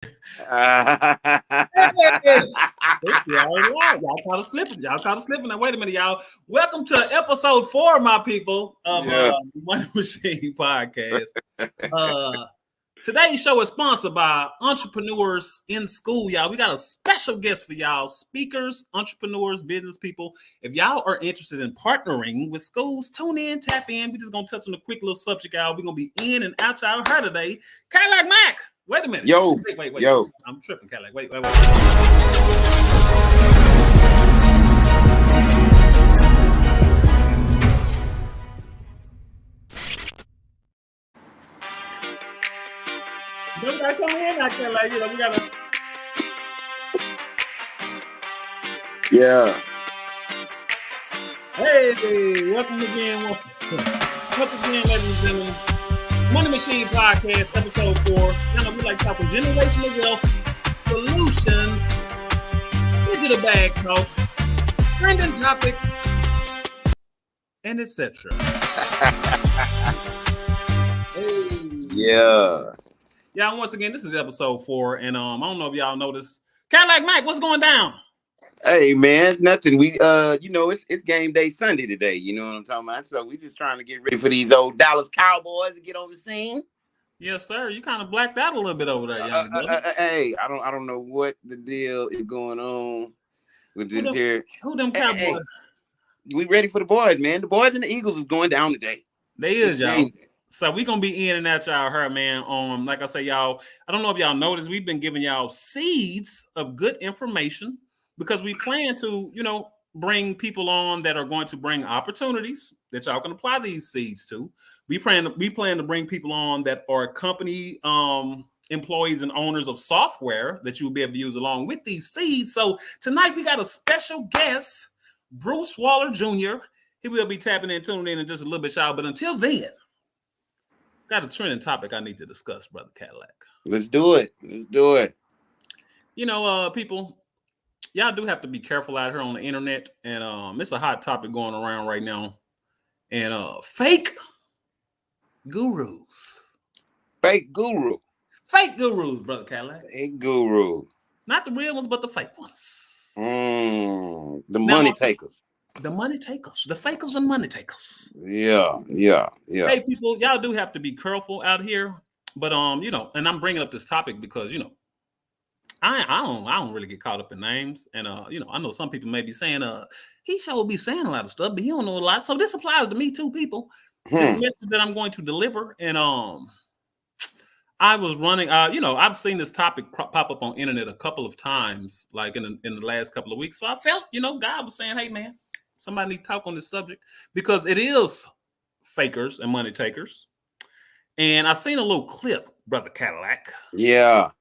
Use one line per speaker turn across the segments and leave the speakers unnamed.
Hey, you already lied. Y'all caught us slipping. Now, wait a minute, y'all. Welcome to episode 4, my people, of
Yeah.
the Money Machine Podcast. Today's show is sponsored by Entrepreneurs in School, y'all. We got a special guest for y'all, speakers, entrepreneurs, business people. If y'all are interested in partnering with schools, tune in, tap in. We're just going to touch on a quick little subject, y'all. We're going to be in and out y'all heard today. Cadillac Mac. Wait a minute.
Yo.
Wait.
Yo.
I'm tripping, Cadillac. Wait. Nobody come in like that, like, we gotta.
Yeah.
Hey, welcome again, once again, ladies and gentlemen. Money Machine Podcast, episode 4. You know, we like talking generational wealth, solutions, digital bag talk, trending topics, and etc. Hey.
Yeah.
Y'all, once again, this is episode 4, and I don't know if y'all noticed. Cadillac Mike, what's going down?
Hey man, nothing. We it's game day Sunday today. You know what I'm talking about? So we just trying to get ready for these old Dallas Cowboys to get on the scene.
Yes, sir. You kind of blacked out a little bit over there, young brother.
Hey, I don't know what the deal is going on with this here.
Who them Cowboys?
Hey, we ready for the boys, man. The boys and the Eagles is going down today.
They is, y'all. So we gonna be in and out y'all heard, man. Like I say, y'all, I don't know if y'all noticed, we've been giving y'all seeds of good information because we plan to, bring people on that are going to bring opportunities that y'all can apply these seeds to. We plan to bring people on that are company employees and owners of software that you'll be able to use along with these seeds. So tonight we got a special guest, Bruce Waller Jr. He will be tapping and tuning in just a little bit, y'all. But until then, got a trending topic I need to discuss, Brother Cadillac.
Let's do it.
People, y'all do have to be careful out here on the internet, and it's a hot topic going around right now. And fake gurus, Brother Cadillac.
Fake guru.
Not the real ones, but the fake ones.
The money takers.
The money takers, the fakers and money takers.
Yeah.
Hey, people, y'all do have to be careful out here. But and I'm bringing up this topic because I don't really get caught up in names, and I know some people may be saying he sure be saying a lot of stuff, but he don't know a lot. So this applies to me too, people. This message that I'm going to deliver, and I was running. I've seen this topic pop up on internet a couple of times, like in the last couple of weeks. So I felt, God was saying, hey man, somebody need to talk on this subject because it is fakers and money takers. And I seen a little clip, Brother Cadillac.
Yeah.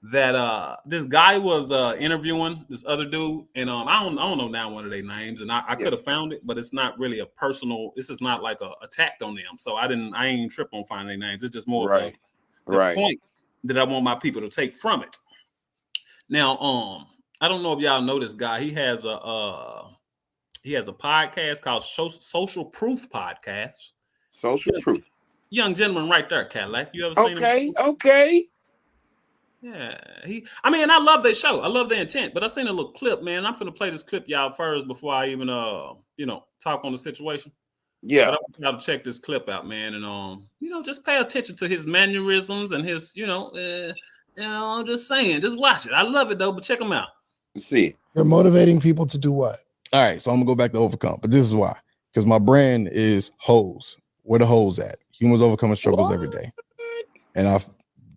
That this guy was interviewing this other dude, and I don't know now one of their names, and I could have found it, but it's not really a personal. This is not like a attack on them, so I ain't trip on finding their names. It's just more of the point that I want my people to take from it. Now, I don't know if y'all know this guy. He has a podcast called Social Proof Podcast.
Social Proof.
Young gentleman right there, Cadillac. You ever seen him?
Okay.
Yeah, I love their show. I love their intent, but I seen a little clip, man. I'm finna play this clip y'all first before I even talk on the situation.
Yeah.
But I want y'all to check this clip out, man, and just pay attention to his mannerisms and his, I'm just saying, just watch it. I love it though, but check them out.
Let's see.
You're motivating people to do what?
All right, so I'm gonna go back to overcome, but this is why. Because my brand is hoes. Where the hoes at? Humans overcoming struggles every day. And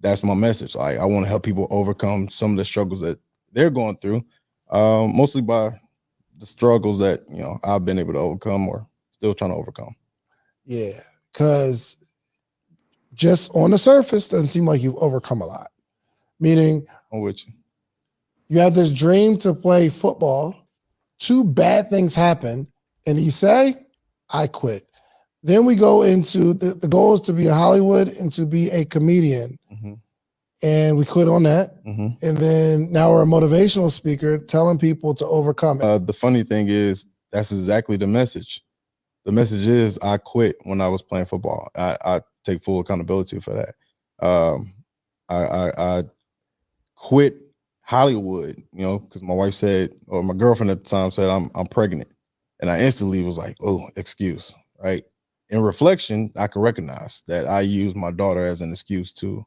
that's my message. Like, I want to help people overcome some of the struggles that they're going through, mostly by the struggles that I've been able to overcome or still trying to overcome.
Yeah, because just on the surface doesn't seem like you've overcome a lot. Meaning,
I'm with you.
You have this dream to play football. 2 bad things happen, and you say, "I quit." Then we go into the goal is to be in Hollywood and to be a comedian.
Mm-hmm.
And we quit on that.
Mm-hmm.
And then now we're a motivational speaker telling people to overcome it.
The funny thing is, that's exactly the message. The message is I quit when I was playing football. I take full accountability for that. I quit Hollywood, because my wife said, or my girlfriend at the time said, I'm pregnant. And I instantly was like, oh, excuse, right? In reflection, I can recognize that I use my daughter as an excuse too.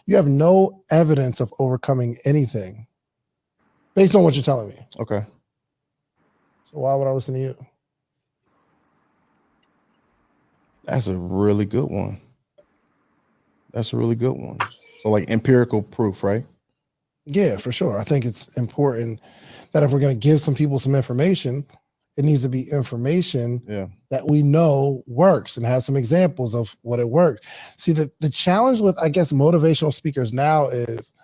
You have no evidence of overcoming anything based on what you're telling me.
Okay.
So why would I listen to you?
That's a really good one. So like empirical proof, right?
Yeah, for sure. I think it's important that if we're going to give some people some information, it needs to be information that we know works and have some examples of what it worked. See, the challenge with, I guess, motivational speakers now is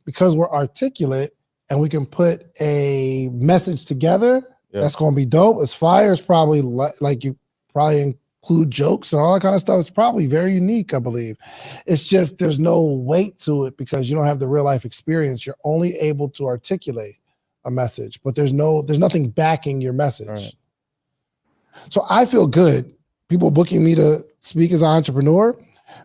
because we're articulate and we can put a message together that's going to be dope. It's fire. It's probably like you probably include jokes and all that kind of stuff. It's probably very unique, I believe. It's just there's no weight to it because you don't have the real life experience. You're only able to articulate a message, but there's nothing backing your message. Right. So I feel good people booking me to speak as an entrepreneur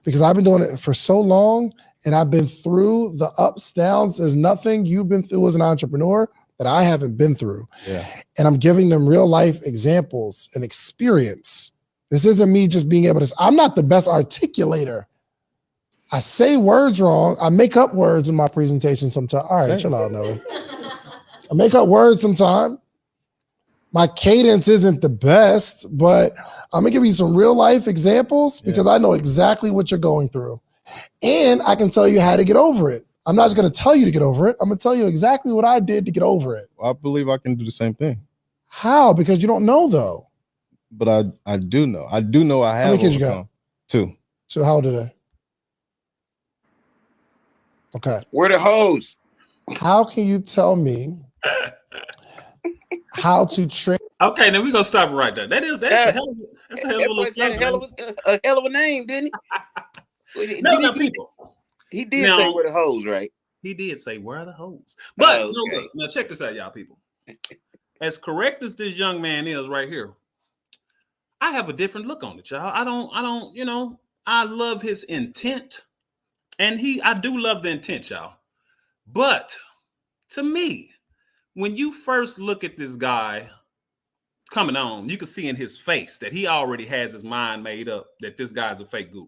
because I've been doing it for so long and I've been through the ups, downs. There's nothing you've been through as an entrepreneur that I haven't been through. Yeah. And I'm giving them real life examples and experience. This isn't me just being able to, I'm not the best articulator. I say words wrong. I make up words in my presentation sometimes. All right, chill out, Nelly. I make up words sometimes. My cadence isn't the best, but I'm gonna give you some real life examples because I know exactly what you're going through. And I can tell you how to get over it. I'm not just gonna tell you to get over it. I'm gonna tell you exactly what I did to get over it.
Well, I believe I can do the same thing.
How? Because you don't know though.
But I do know. I do know I have.
How many kids you got?
2.
So how old are they? Okay.
Where the hoes?
How can you tell me how to train?
Okay, now we're gonna stop right there. That's a hell of
a hell of a name, didn't he? He did say where the hoes, right?
He did say where are the hoes. But now check this out, y'all people. As correct as this young man is right here, I have a different look on it, y'all. I don't, I love his intent. And I do love the intent, y'all. But to me, when you first look at this guy coming on, you can see in his face that he already has his mind made up that this guy's a fake guru.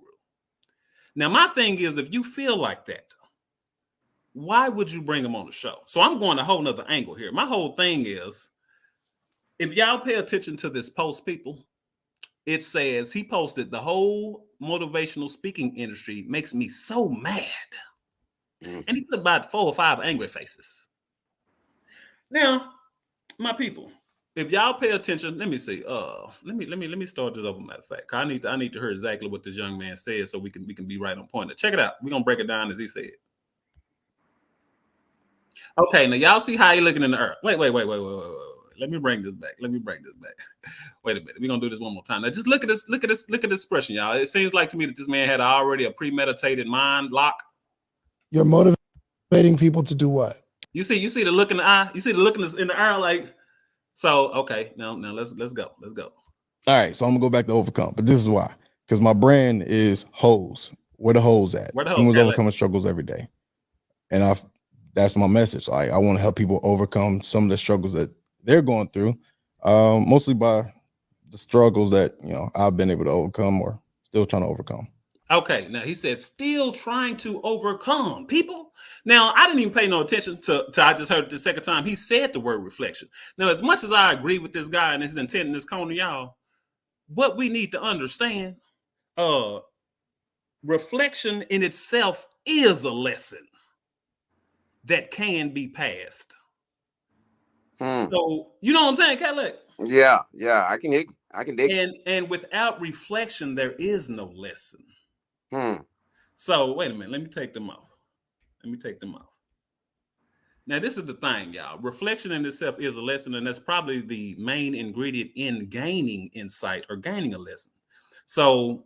Now, my thing is, if you feel like that, why would you bring him on the show? So I'm going a whole nother angle here. My whole thing is, if y'all pay attention to this post, people, it says he posted the whole motivational speaking industry makes me so mad. And he put about 4 or 5 angry faces. Now, my people, if y'all pay attention, let me see. Let me start this over. Matter of fact, I need to hear exactly what this young man said so we can be right on point. Now, check it out. We're gonna break it down as he said. Okay, now y'all see how he looking in the earth. Wait. Let me bring this back. Wait a minute. We're gonna do this one more time. Now just look at this expression, y'all. It seems like to me that this man had already a premeditated mind lock.
You're motivating people to do what?
You see the look in the eye. You see the look in the eye, like. So okay, now let's go.
All right, so I'm gonna go back to overcome, but this is why, because my brand is hoes. Where the hoes at? Humans overcoming struggles every day, and that's my message. Like I want to help people overcome some of the struggles that they're going through, mostly by the struggles that I've been able to overcome or still trying to overcome.
Okay, now he said still trying to overcome people. Now, I didn't even pay no attention to I just heard it the second time he said the word reflection. Now, as much as I agree with this guy and his intent in this corner, y'all, what we need to understand, reflection in itself is a lesson that can be passed. So, you know what I'm saying, Cadillac?
Yeah, I can dig.
And without reflection, there is no lesson. So wait a minute. Let me take them off. Now, this is the thing, y'all. Reflection in itself is a lesson, and that's probably the main ingredient in gaining insight or gaining a lesson. So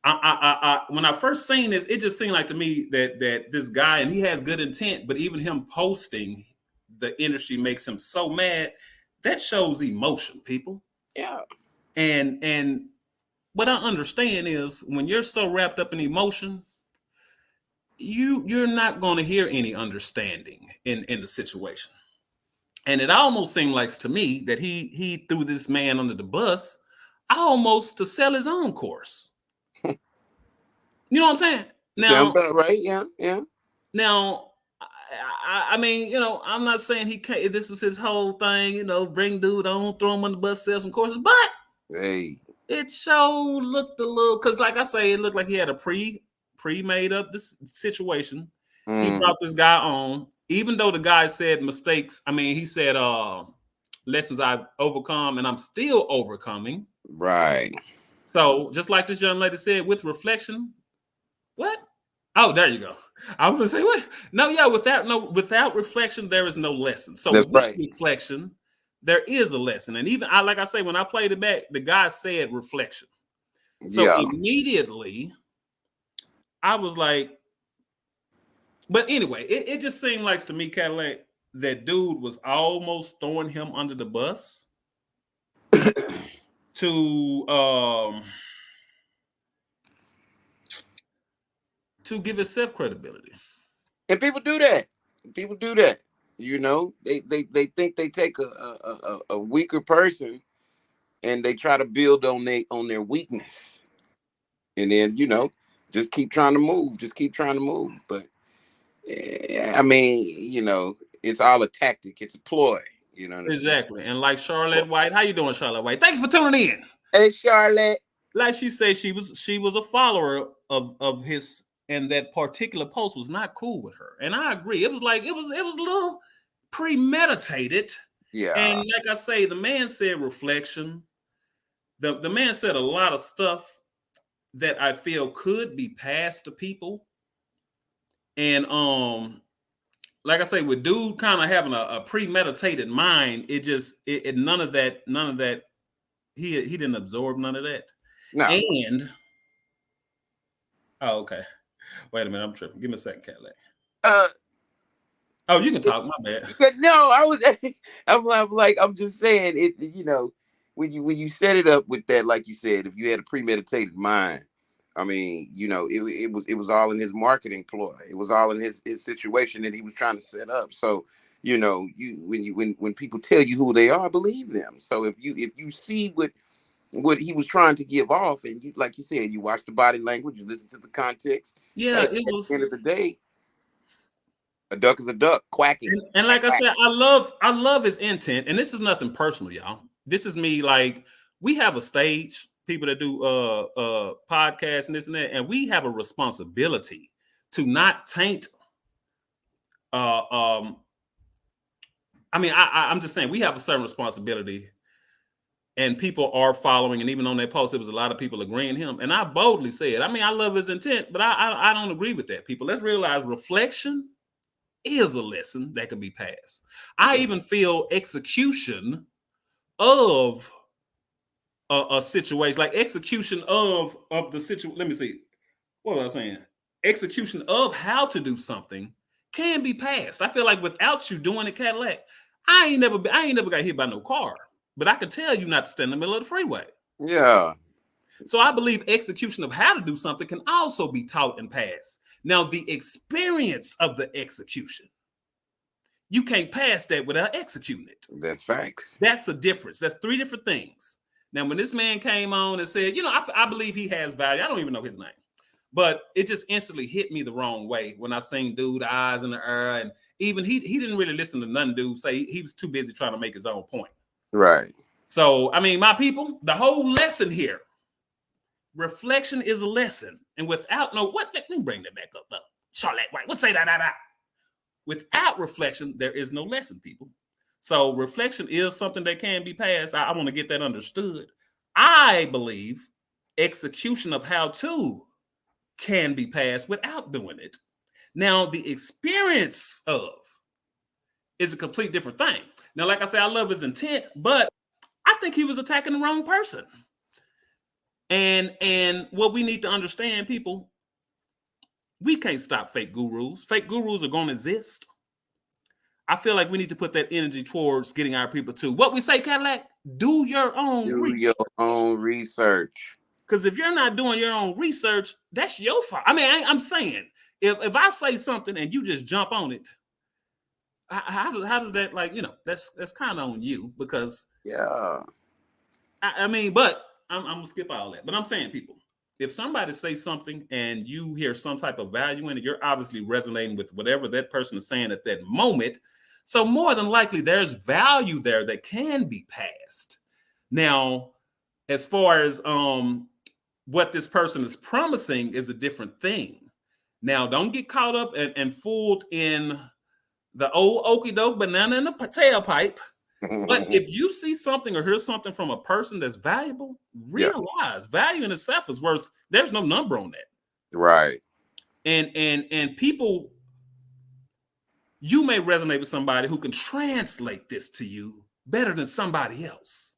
I when I first seen this, it just seemed like to me that this guy, and he has good intent, but even him posting the industry makes him so mad. That shows emotion, people.
Yeah.
And what I understand is when you're so wrapped up in emotion, you're not going to hear any understanding in the situation. And it almost seemed like to me that he threw this man under the bus almost to sell his own course. You know what I'm saying?
Sound
Now,
about right? Yeah, yeah.
now, I mean, I'm not saying he can't. This was his whole thing. Bring dude on, throw him on the bus, sell some courses. But
Hey,
it sure looked a little, because like I say, it looked like he had a pre-made up this situation. He
mm,
brought this guy on, even though the guy said mistakes. I mean, he said lessons I've overcome and I'm still overcoming.
right.
So just like this young lady said, with reflection, what? Oh, there you go. I was gonna say what? No, yeah, without reflection, there is no lesson. So
That's
with
right.
reflection, there is a lesson. And even like I say, when I played it back, the guy said reflection. So
Yeah.
immediately I was like, but anyway, it just seemed like to me, Cadillac, that dude was almost throwing him under the bus to give himself credibility.
And people do that. People do that. They think they take a weaker person and they try to build on their weakness. And then, just keep trying to move. Just keep trying to move. But I mean, it's all a tactic. It's a ploy. You know what I'm saying?
Exactly. And like Charlotte White, how you doing, Charlotte White? Thanks for tuning in.
Hey, Charlotte.
Like she said, she was a follower of his, and that particular post was not cool with her. And I agree. It was a little premeditated.
Yeah.
And like I say, the man said reflection. The man said a lot of stuff that I feel could be passed to people. And like I say, with dude kind of having a premeditated mind, it none of that he didn't absorb none of that.
No.
And okay, wait a minute, I'm tripping. Give me a second, Cadillac. Oh, you can talk. My bad.
No, I'm just saying it. When you set it up with that, like you said, if you had a premeditated mind, I mean, it was all in his marketing ploy. It was all in his situation that he was trying to set up. So, when people tell you who they are, believe them. So if you see what he was trying to give off, and you, like you said, you watch the body language, you listen to the context.
Yeah,
Hey,
it was.
at the end of the day, a duck is a duck, quacking.
And like I said, I love his intent. And this is nothing personal, y'all. This is me. Like, we have a stage, people that do podcasts and this and that, and we have a responsibility to not taint. I mean, I'm just saying we have a certain responsibility, and people are following. And even on that post, it was a lot of people agreeing him. And I boldly said, I mean, I love his intent, but I don't agree with that. People, let's realize reflection is a lesson that can be passed. I even feel execution of a situation, like execution of the situation. Let me see. What was I saying? Execution of how to do something can be passed. I feel like without you doing it, Cadillac, I ain't never got hit by no car, but I can tell you not to stand in the middle of the freeway.
Yeah.
So I believe execution of how to do something can also be taught and passed. Now, the experience of the execution, you can't pass that without executing it.
That's facts.
That's a difference. That's three different things. Now, when this man came on and said, I believe he has value. I don't even know his name, but it just instantly hit me the wrong way when I seen dude eyes in the air, and even he didn't really listen to none dude say. He was too busy trying to make his own point.
Right.
So, I mean, my people, the whole lesson here, reflection is a lesson, and without let me bring that back up. Charlotte White, what say that? Without reflection, there is no lesson, people. So reflection is something that can be passed. I want to get that understood. I believe execution of how to can be passed without doing it. Now, the experience of is a complete different thing. Now, like I said, I love his intent, but I think he was attacking the wrong person. And what we need to understand, people, we can't stop fake gurus. Fake gurus are going to exist. I feel like we need to put that energy towards getting our people to what we say, Cadillac, do your own
research.
Because if you're not doing your own research, that's your fault. I mean, I'm saying If I say something and you just jump on it, how does that, like, that's kind of on you, because
Yeah.
I mean, but I'm gonna skip all that. But I'm saying, people, if somebody says something and you hear some type of value in it, you're obviously resonating with whatever that person is saying at that moment. So more than likely, there's value there that can be passed. Now, as far as what this person is promising is a different thing. Now, don't get caught up and fooled in the old okey doke banana in the tailpipe. But if you see something or hear something from a person that's valuable,
Yeah.
realize value in itself is worth. There's no number on that.
Right.
And people, you may resonate with somebody who can translate this to you better than somebody else.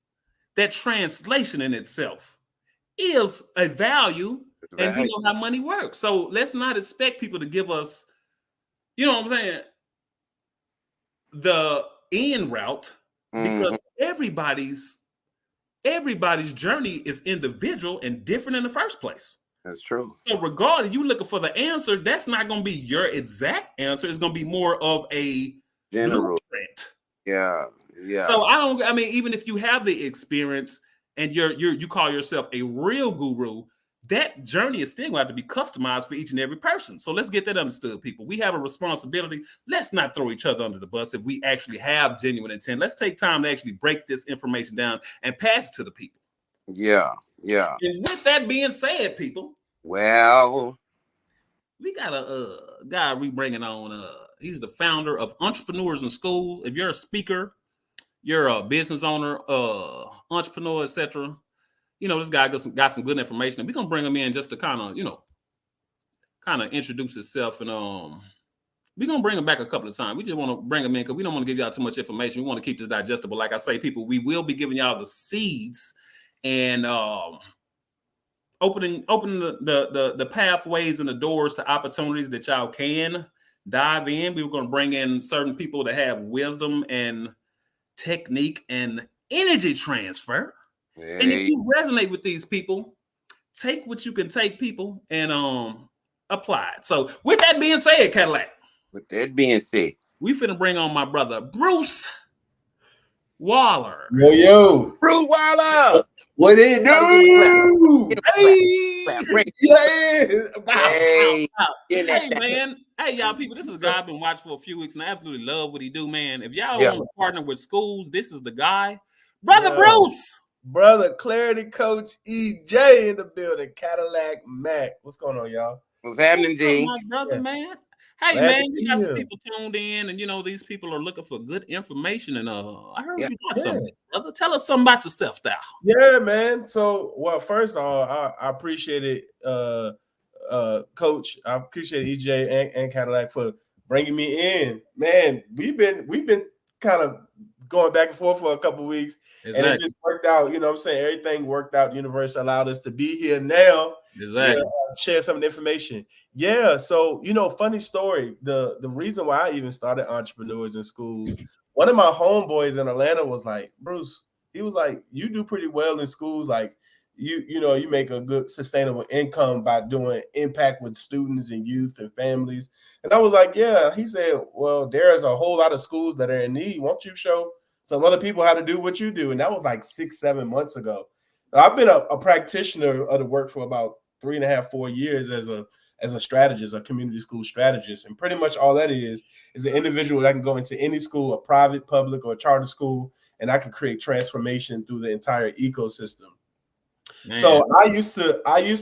That translation in itself is a value, and we
Value.
know how money works. So let's not expect people to give us, you know what I'm saying, the end route,
Mhm.
because everybody's journey is individual and different in the first place.
That's true.
So regardless, you looking for the answer, that's not going to be your exact answer. It's going to be more of a
General.
blueprint.
Yeah. Yeah.
So I mean, even if you have the experience and you call yourself a real guru, that journey is still going to have to be customized for each and every person. So let's get that understood, people. We have a responsibility. Let's not throw each other under the bus. If we actually have genuine intent, let's take time to actually break this information down and pass it to the people.
Yeah. Yeah.
And with that being said, people,
Well,
we got a guy we bringing on. He's the founder of Entrepreneurs in School. If you're a speaker, you're a business owner, entrepreneur, etc., this guy got some good information, and we're gonna bring him in just to kind of introduce himself, and we're gonna bring him back a couple of times. We just want to bring him in because we don't want to give y'all too much information. We want to keep this digestible. Like I say, people, we will be giving y'all the seeds and opening the pathways and the doors to opportunities that y'all can dive in. We were going to bring in certain people that have wisdom and technique and energy transfer. And if
hey,
you resonate with these people, take what you can take, people, and apply it. So with that being said, Cadillac,
with that being said,
we finna bring on my brother Bruce Waller.
Yo,
Bruce Waller.
what it do?
Hey,
Hey,
hey, man. Hey, y'all, people, this is a guy I've been watching for a few weeks, and I absolutely love what he do, man. If y'all
Yeah.
want to partner with schools, this is the guy. Brother
Yeah.
Bruce.
Brother Clarity Coach EJ in the building. Cadillac Mac. What's going on, y'all?
What's happening,
What's up,
G?
my brother,
Yeah.
man? Hey,
Glad
man,
to
we
be
got some
here.
people tuned in, and these people are looking for good information. And I heard
Yeah.
you got
Yeah.
something, brother. Tell us something about yourself, now.
Yeah, man. So, well, first of all, I appreciate it, Coach. I appreciate EJ and Cadillac for bringing me in. Man, we've been kind of going back and forth for a couple of weeks, and it
Exactly.
just worked out. You know what I'm saying? Everything worked out. The universe allowed us to be here now.
Exactly.
Share some of the information. Yeah. So, funny story. The reason why I even started Entrepreneurs in Schools, one of my homeboys in Atlanta was like, Bruce, he was like, you do pretty well in schools. Like you make a good sustainable income by doing impact with students and youth and families. And I was like, yeah. He said, well, there's a whole lot of schools that are in need. Won't you show some other people how to do what you do? And that was like 6-7 months ago. I've been a practitioner of the work for about 3.5, 4 years as a strategist, a community school strategist. And pretty much all that is an individual that can go into any school, a private, public, or a charter school, and I can create transformation through the entire ecosystem. Man. So I used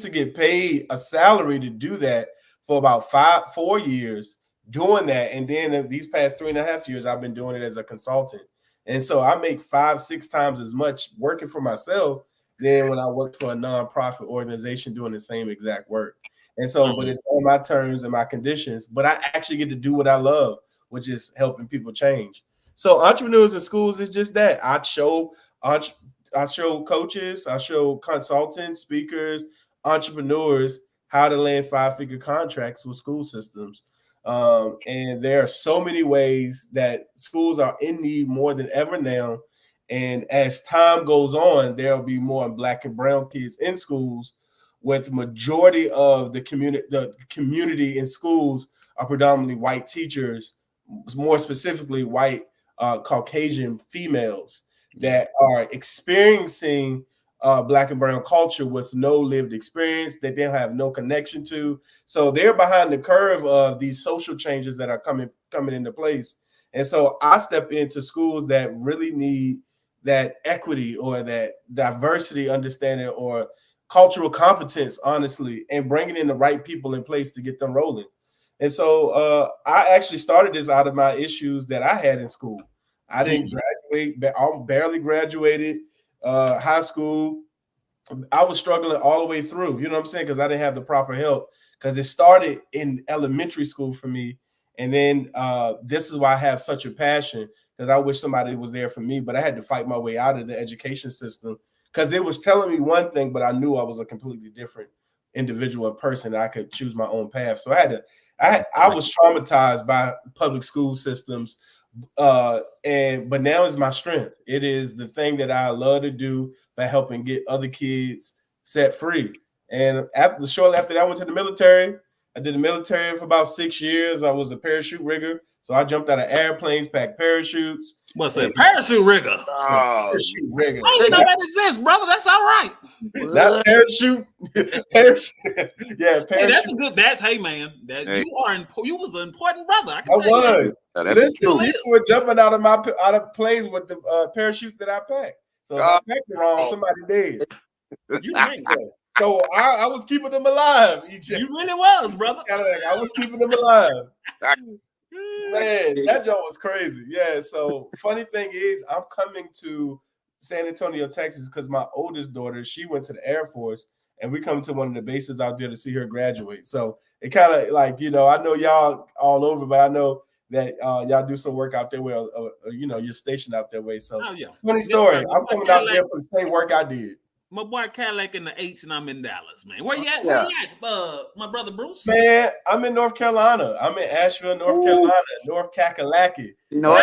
to get paid a salary to do that for about 4 years doing that. And then these past 3.5 years, I've been doing it as a consultant. And so I make 5-6 times as much working for myself than when I worked for a nonprofit organization doing the same exact work. And so, but it's on my terms and my conditions, but I actually get to do what I love, which is helping people change. So Entrepreneurs in Schools is just that. I show coaches, I show consultants, speakers, entrepreneurs how to land 5-figure contracts with school systems. And there are so many ways that schools are in need more than ever now. And as time goes on, there'll be more Black and brown kids in schools with majority of the community in schools are predominantly white teachers, more specifically white Caucasian females that are experiencing Black and brown culture with no lived experience that they have no connection to. So they're behind the curve of these social changes that are coming into place. And so I step into schools that really need that equity or that diversity understanding or cultural competence, honestly, and bringing in the right people in place to get them rolling. And so I actually started this out of my issues that I had in school. I didn't graduate, I barely graduated high school. I was struggling all the way through, you know what I'm saying? Because I didn't have the proper help. Because it started in elementary school for me. And then this is why I have such a passion, because I wish somebody was there for me, but I had to fight my way out of the education system because it was telling me one thing, but I knew I was a completely different individual and person. I could choose my own path. So I was traumatized by public school systems. But now is my strength. It is the thing that I love to do by helping get other kids set free. And shortly after that, I went to the military. I did the military for about 6 years. I was a parachute rigger. So I jumped out of airplanes, packed parachutes.
What's that? Parachute rigger.
Parachute rigger.
I didn't know that exists, brother. That's all right.
Not parachute. Parachute. Yeah, parachute.
Hey, that's a good. Hey man, you was an important brother. I can
I
tell you.
Listen, people were jumping out of planes with the parachutes that I packed. So if I packed it wrong, somebody dead.
You right.
So I was keeping them alive.
You really was, brother.
I was keeping them alive. Man, that joke was crazy. Yeah. So funny thing is, I'm coming to San Antonio, Texas, because my oldest daughter, she went to the Air Force, and we come to one of the bases out there to see her graduate. So it kind of like, I know y'all all over, but I know that y'all do some work out there where you're stationed out that way. So funny story. I'm coming out there for the same work I did.
My boy Cadillac in the H, and I'm in Dallas, man. Where you at? Where you at, my brother Bruce?
Man, I'm in North Carolina. I'm in Asheville, North Carolina, North Kakalaki.
And y'all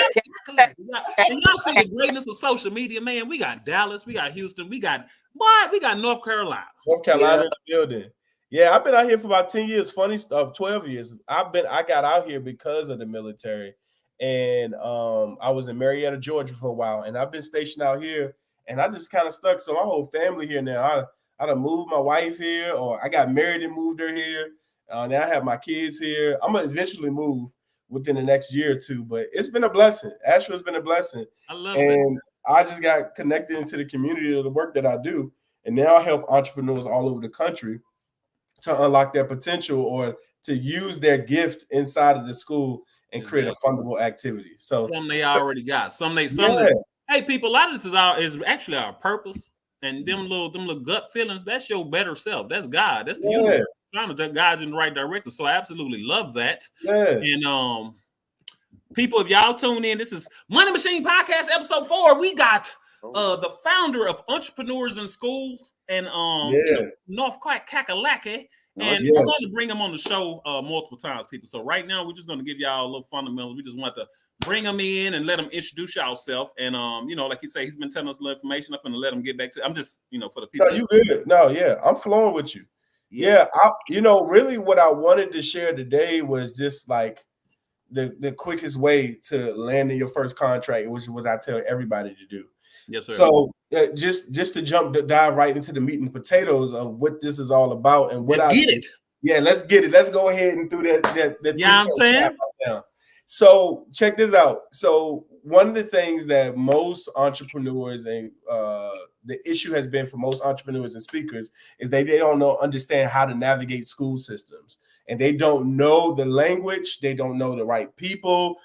see the greatness of social media, man. We got Dallas, we got Houston, we got North Carolina.
North Carolina in the building. Yeah, I've been out here for about 10 years. Funny stuff, 12 years. I got out here because of the military. And I was in Marietta, Georgia for a while. And I've been stationed out here. And I just kind of stuck. So my whole family here now. I done moved my wife here, or I got married and moved her here. Now I have my kids here. I'm going to eventually move within the next year or two. But it's been a blessing. Asheville's been a blessing.
I love
it. I just got connected into the community of the work that I do. And now I help entrepreneurs all over the country to unlock their potential or to use their gift inside of the school and create a fundable activity. So
some they already got. Hey, people, a lot of this is actually our purpose, and them little gut feelings. That's your better self. That's God. That's the universe trying to guide you in the right direction. So I absolutely love that.
Yeah.
And people, if y'all tune in, this is Money Machine Podcast Ep.4. We got the founder of Entrepreneurs in Schools and North Kakalaki. And we're going to bring him on the show multiple times, people. So right now, we're just going to give y'all a little fundamentals. We just want to bring them in and let them introduce yourself. And, like you say, he's been telling us a little information. I'm going to let him get back to it. I'm just, for the people.
No, you good. No, yeah, I'm flowing with you. Yeah, really what I wanted to share today was just like the quickest way to landing your first contract, which is what I tell everybody to do.
Yes, sir.
So just to dive right into the meat and potatoes of what this is all about and what
let's get it.
Yeah, let's get it. Let's go ahead and do that.
Yeah, I'm saying.
Right, so check this out. So one of the things that most entrepreneurs and the issue has been for most entrepreneurs and speakers is they don't understand how to navigate school systems, and they don't know the language. They don't know the right people.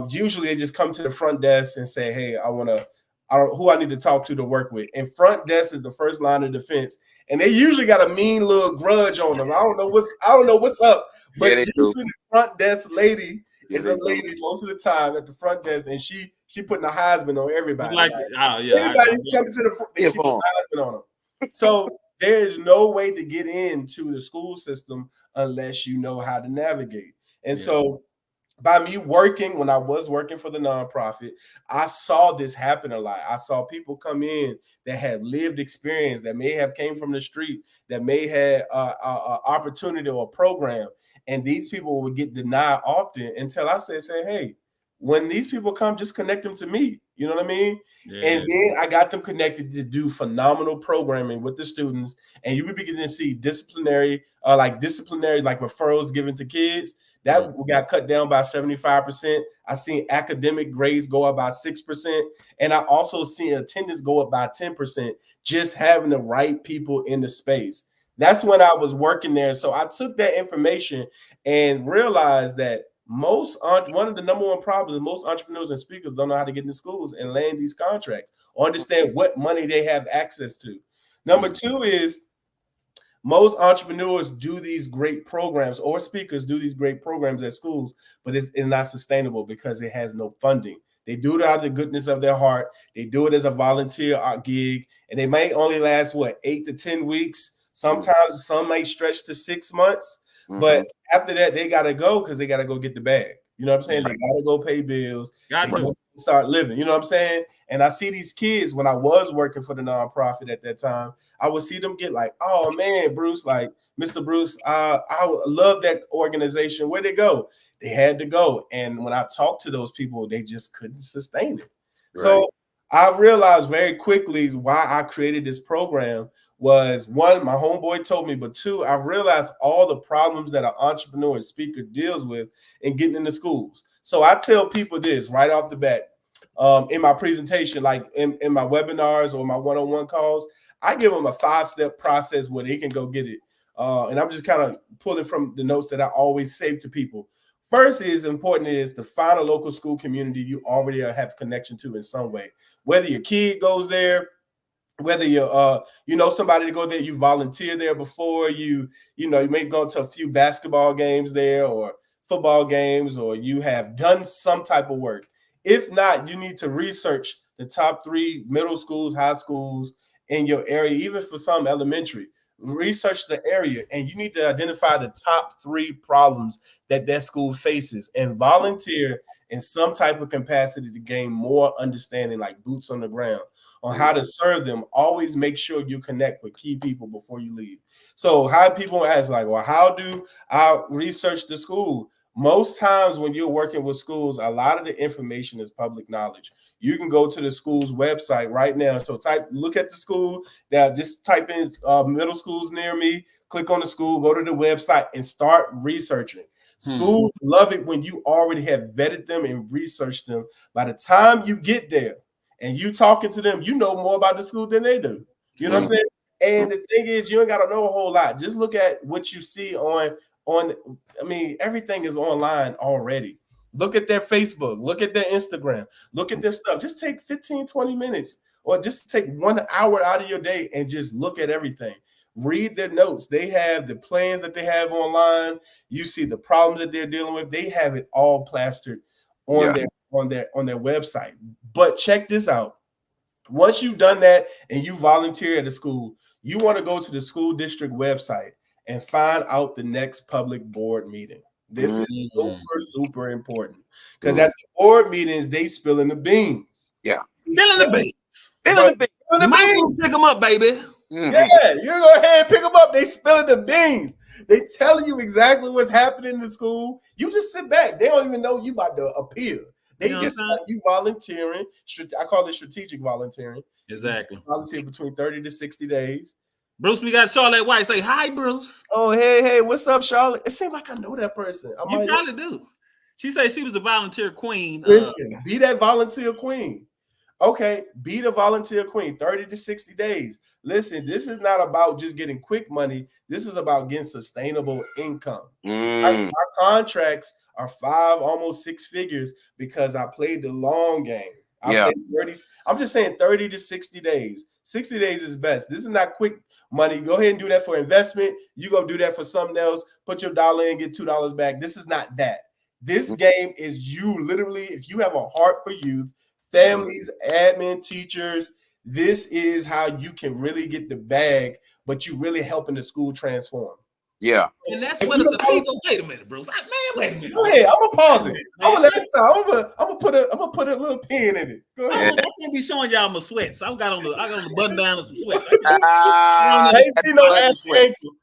Usually they just come to the front desk and say, hey, who I need to talk to work with. And front desk is the first line of defense. And they usually got a mean little grudge on them. I don't know what's up. But usually the front desk lady is a lady most of the time at the front desk, and she putting a Heisman on everybody. Everybody coming to the front, she put a Heisman on them. So there is no way to get into the school system unless you know how to navigate. And so by me working, when I was working for the nonprofit, I saw this happen a lot. I saw people come in that had lived experience, that may have came from the street, that may have a opportunity or a program, and these people would get denied often until I say, hey, when these people come, just connect them to me. You know what I mean?
Yeah.
And then I got them connected to do phenomenal programming with the students, and you would begin to see disciplinary like referrals given to kids. That got cut down by 75%. I seen academic grades go up by 6%. And I also seen attendance go up by 10%, just having the right people in the space. That's when I was working there. So I took that information and realized that one of the number one problems is most entrepreneurs and speakers don't know how to get into schools and land these contracts or understand what money they have access to. Number two is most entrepreneurs do these great programs, or speakers do these great programs at schools, but it's not sustainable because it has no funding. They do it out of the goodness of their heart. They do it as a volunteer gig, and they may only last 8 to 10 weeks. Sometimes some may stretch to 6 months, but after that they got to go because they got to go get the bag. You know what I'm saying? They got to go pay bills.
Got to
start living. You know what I'm saying? And I see these kids when I was working for the nonprofit at that time. I would see them get like, oh man, Bruce, like Mr. Bruce, I love that organization. Where'd they go? They had to go. And when I talked to those people, they just couldn't sustain it. Right. So I realized very quickly why I created this program was, one, my homeboy told me, but two, I realized all the problems that an entrepreneur and speaker deals with in getting into schools. So I tell people this right off the bat. In my presentation, like in my webinars or my one-on-one calls, I give them a 5-step process where they can go get it. And I'm just kind of pulling from the notes that I always say to people. First is important is to find a local school community you already have connection to in some way. Whether your kid goes there, whether you know somebody to go there, you volunteer there before, you may go to a few basketball games there or football games, or you have done some type of work. If not, you need to research the top 3 middle schools, high schools in your area, even for some elementary. Research the area, and you need to identify the top 3 problems that school faces and volunteer in some type of capacity to gain more understanding, like boots on the ground, on how to serve them. Always make sure you connect with key people before you leave. So how people ask, like, well, how do I research the school? Most times when you're working with schools, a lot of the information is public knowledge. You can go to the school's website right now. So look at the school. Now just type in middle schools near me, click on the school, go to the website and start researching. Schools love it when you already have vetted them and researched them. By the time you get there and you talking to them, you know more about the school than they do. You know what I'm saying? And the thing is, you ain't got to know a whole lot. Just look at what you see on, I mean, everything is online already. Look at their Facebook, look at their Instagram, look at their stuff. Just take 15, 20 minutes, or just take 1 hour out of your day and just look at everything. Read their notes. They have the plans that they have online. You see the problems that they're dealing with. They have it all plastered on their website. But check this out. Once you've done that and you volunteer at a school, you want to go to the school district website and find out the next public board meeting. This is super, super important, because at the board meetings, they spilling the beans.
Yeah.
Spilling the beans.
Spilling the beans.
You might want to pick them up, baby.
Yeah, you go ahead and pick them up. They spilling the beans. They telling you exactly what's happening in the school. You just sit back. They don't even know you about to appear. They just like you volunteering. I call it strategic volunteering.
Exactly.
You volunteer between 30 to 60 days.
Bruce, we got Charlotte White. Say hi, Bruce.
Oh, hey, what's up, Charlotte? It seems like I know that person.
You probably do. She said she was a volunteer queen.
Listen, be that volunteer queen. Okay, be the volunteer queen, 30 to 60 days. Listen, this is not about just getting quick money. This is about getting sustainable income. Our contracts are 5, almost 6 figures because I played the long game. I'm just saying 30 to 60 days. 60 days is best. This is not quick money. Go ahead and do that for investment. You go do that for something else. Put your dollar in, get $2 back. This is not that. This game is you literally, if you have a heart for youth, families, admin, teachers, this is how you can really get the bag, but you really helping the school transform.
Yeah.
And that's what it's a people. Wait a minute, Bruce. Man, wait a minute.
Go ahead. I'm gonna pause it.
Man.
I'm gonna let it stop. I'm gonna put a little pin in it. Go ahead.
I can't be showing y'all my sweats. I got on the button down and some sweats.
I ain't seen no ass ankles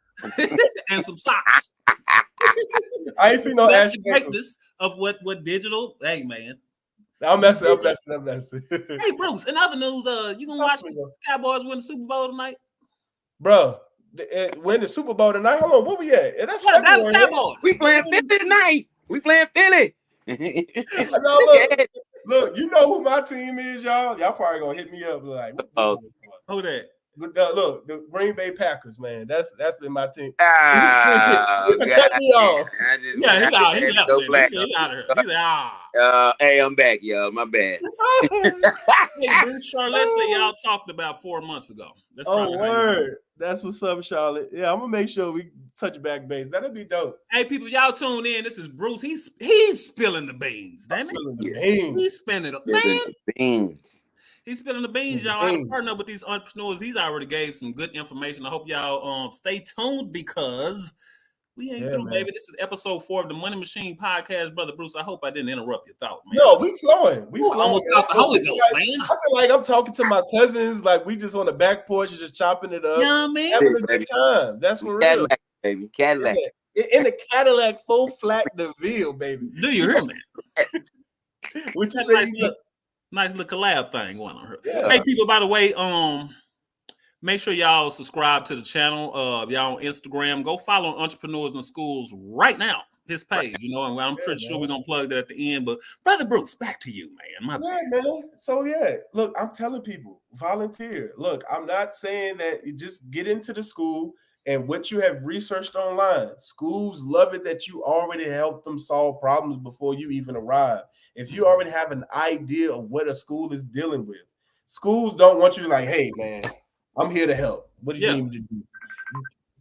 and some socks.
I ain't seen no
That's
ass
the greatness of what digital. Hey man.
I'm messing.
Hey Bruce, in other news, you gonna watch the Cowboys win the Super Bowl tonight?
Bro, win the Super Bowl tonight. Hold on, where we at? And that's
Dallas Cowboys.
We playing Philly tonight. We playing Philly.
Look, you know who my team is, y'all. Y'all probably gonna hit me up like,
who that?
Look, the Green Bay Packers, man. That's been my team.
God.
Yeah, he's out. He's out. He's out of here. He's out.
Hey, I'm back, y'all. My bad.
Hey, Bruce, Charlotte said y'all talked about 4 months ago. That's
word. That's what's up, Charlotte. Yeah, I'm gonna make sure we touch back base. That'd be dope.
Hey, people, y'all tune in. This is Bruce. He's spilling the beans. Damn it. He's spinning the beans. He's spilling the beans, y'all. I partner with these entrepreneurs. He's already gave some good information. I hope y'all stay tuned because we ain't through, baby. This is episode 4 of the Money Machine podcast, brother Bruce. I hope I didn't interrupt your thought, man.
No, we flowing. We flowing.
Almost got the Holy Ghost, man.
I feel like I'm talking to my cousins, like we just on the back porch and just chopping it up.
You know what I mean?
Having a good time. That's for real.
Cadillac, baby. Cadillac.
In the Cadillac full flat DeVille, baby.
Do you hear me?
What you say?
Nice little collab thing going on here. Yeah. Hey, people, by the way, make sure y'all subscribe to the channel. Y'all on Instagram. Go follow Entrepreneurs in Schools right now. His page, you know, and I'm pretty sure we're gonna plug that at the end. But brother Bruce, back to you, man.
Man. So look, I'm telling people, volunteer. Look, I'm not saying that you just get into the school and what you have researched online. Schools love it that you already helped them solve problems before you even arrive. If you already have an idea of what a school is dealing with, schools don't want you to like, hey man, I'm here to help. What do you need me to do?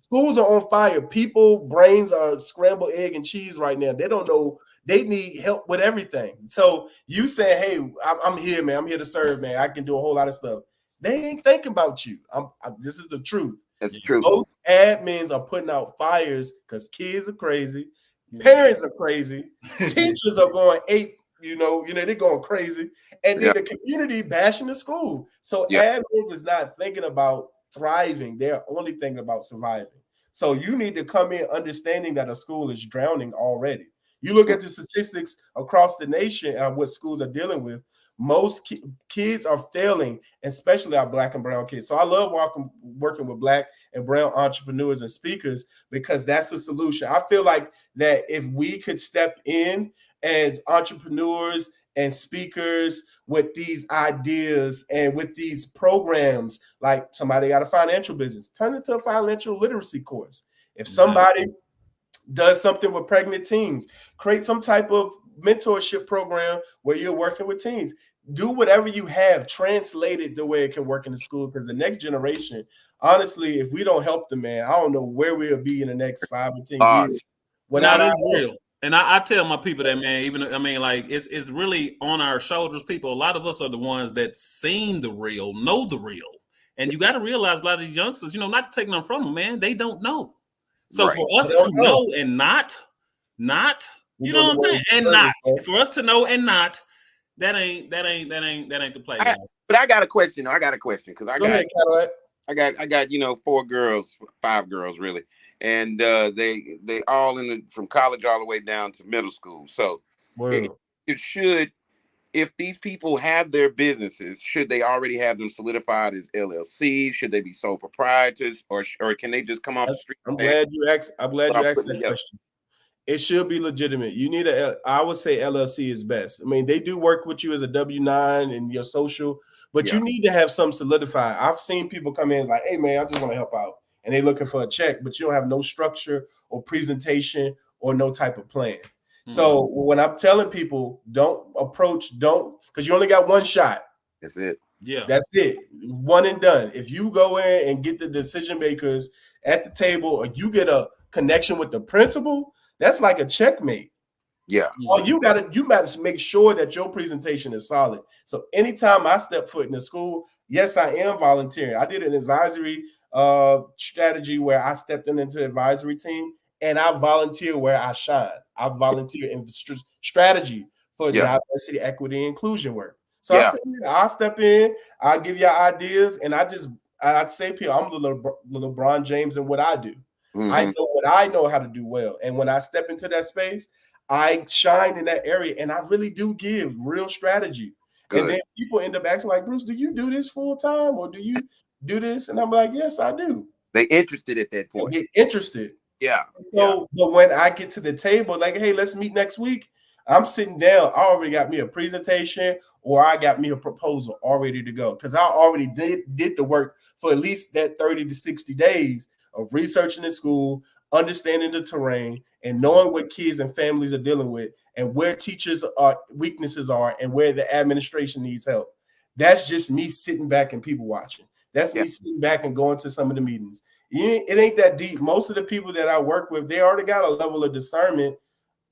Schools are on fire. People brains are scrambled egg and cheese right now. They don't know. They need help with everything. So you say, hey, I'm here, man. I'm here to serve, man. I can do a whole lot of stuff. They ain't thinking about you. This is the truth.
That's the truth.
Most admins are putting out fires because kids are crazy. Parents are crazy. Teachers are going ape. You know, they're going crazy. And then the community bashing the school. So admins is not thinking about thriving. They're only thinking about surviving. So you need to come in understanding that a school is drowning already. You look at the statistics across the nation and what schools are dealing with. Most kids are failing, especially our Black and brown kids. So I love working with Black and brown entrepreneurs and speakers because that's the solution. I feel like that if we could step in as entrepreneurs and speakers with these ideas and with these programs, like somebody got a financial business, turn it into a financial literacy course. If somebody does something with pregnant teens, create some type of mentorship program where you're working with teens. Do whatever you have, translate it the way it can work in the school, because the next generation, honestly, if we don't help them, man, I don't know where we'll be in the next 5 or 10 years.
Without real. And I tell my people that, man, it's really on our shoulders, people. A lot of us are the ones that seen the real, know the real. And you got to realize a lot of these youngsters, not to take them from them, man, they don't know. So for us to know and not, you know what I'm saying? And not, for us to know and not, that ain't the play.
But I got a question. Because I got 4 girls, 5 girls really. And they all from college all the way down to middle school. So it should, if these people have their businesses, should they already have them solidified as LLCs? Should they be sole proprietors, or can they just come off the street?
I'm glad you asked that question. It should be legitimate. You need I would say LLC is best. I mean, they do work with you as a W-9 and your social, but you need to have some solidified. I've seen people come in and like, hey man, I just want to help out. And they're looking for a check, but you don't have no structure or presentation or no type of plan. Mm-hmm. So when I'm telling people, because you only got one shot.
That's it.
Yeah.
That's it. One and done. If you go in and get the decision makers at the table, or you get a connection with the principal, that's like a checkmate.
Yeah.
All you gotta make sure that your presentation is solid. So anytime I step foot in the school, yes, I am volunteering. I did an advisory strategy where I stepped into the advisory team, and I volunteer where I shine. I volunteer in the strategy for diversity, equity, and inclusion work. So I step in, I give you ideas, and I'd say, people, I'm the LeBron James in what I do. I know what I know how to do well. And when I step into that space, I shine in that area, and I really do give real strategy. Good. And then people end up asking, like, Bruce, do you do this full time, or do you do this? And I'm like, yes, I do.
They interested at that point.
They get interested.
Yeah.
So, but when I get to the table, like, hey, let's meet next week, I'm sitting down. I already got me a presentation, or I got me a proposal all ready to go, because I already did the work for at least that 30 to 60 days of researching the school, understanding the terrain, and knowing what kids and families are dealing with, and where teachers' weaknesses are, and where the administration needs help. That's just me sitting back and people watching. That's me sitting back and going to some of the meetings. It ain't that deep. Most of the people that I work with, they already got a level of discernment.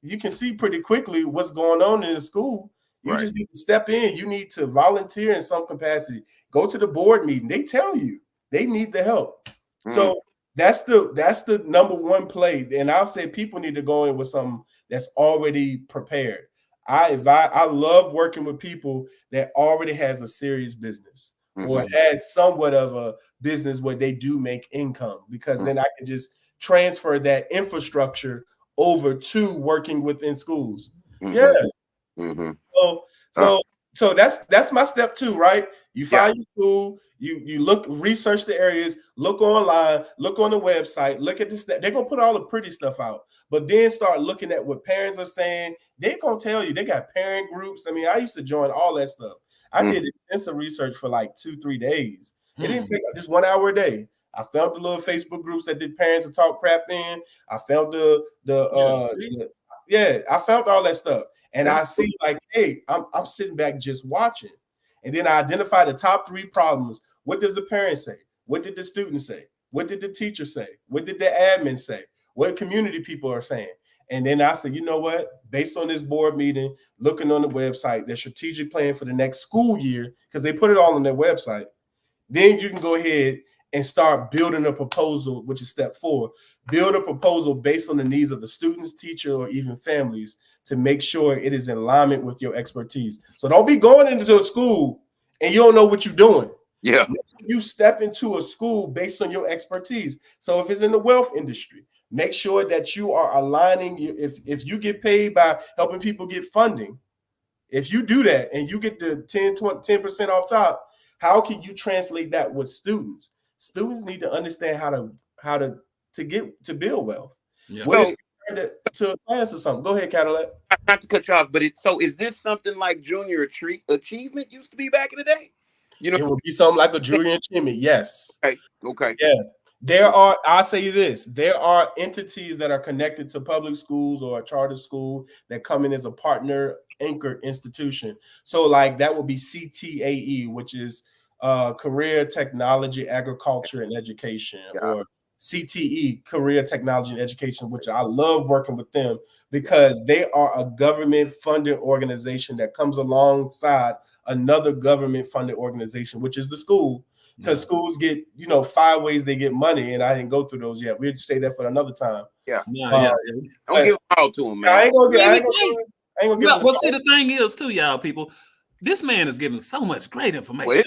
You can see pretty quickly what's going on in the school. You just need to step in. You need to volunteer in some capacity. Go to the board meeting. They tell you they need the help. So that's the number one play. And I'll say people need to go in with something that's already prepared. I love working with people that already has a serious business or has somewhat of a business where they do make income, because then I can just transfer that infrastructure over to working within schools. So that's my step 2, right? You find your school, you look, research the areas, look online, look on the website, look at this. They're gonna put all the pretty stuff out, but then start looking at what parents are saying. They're gonna tell you they got parent groups. I mean, I used to join all that stuff. I did extensive research for like 2-3 days. It didn't take just 1 hour a day. I found the little Facebook groups that did parents to talk crap in. I found I found all that stuff. And I see, like, hey, I'm sitting back just watching. And then I identify the top 3 problems. What does the parent say? What did the student say? What did the teacher say? What did the admin say? What community people are saying? And then I say, you know what? Based on this board meeting, looking on the website, their strategic plan for the next school year, because they put it all on their website. Then you can go ahead and start building a proposal, which is step 4. Build a proposal based on the needs of the students, teacher, or even families, to make sure it is in alignment with your expertise. So don't be going into a school and you don't know what you're doing.
Yeah.
You step into a school based on your expertise. So if it's in the wealth industry, make sure that you are aligning. If you get paid by helping people get funding, if you do that and you get the 10% off top, how can you translate that with students? Students need to understand how to build wealth.
Yeah.
To a class or something. Go ahead, Cadillac.
Not to cut you off, but is this something like junior achievement used to be back in the day?
You know, it would be something like a junior achievement. Yes.
Okay.
Yeah. I'll say you this. There are entities that are connected to public schools or a charter school that come in as a partner anchored institution. So like that would be CTAE, which is Career Technology, Agriculture, and Education, or CTE, Career Technology and Education, which I love working with them because they are a government-funded organization that comes alongside another government-funded organization, which is the school. Because schools get, 5 ways they get money, and I didn't go through those yet. We'll say that for another time.
Don't give all to them, man.
I ain't gonna give
well, see, the thing is, too, y'all people, this man is giving so much great information.
Well,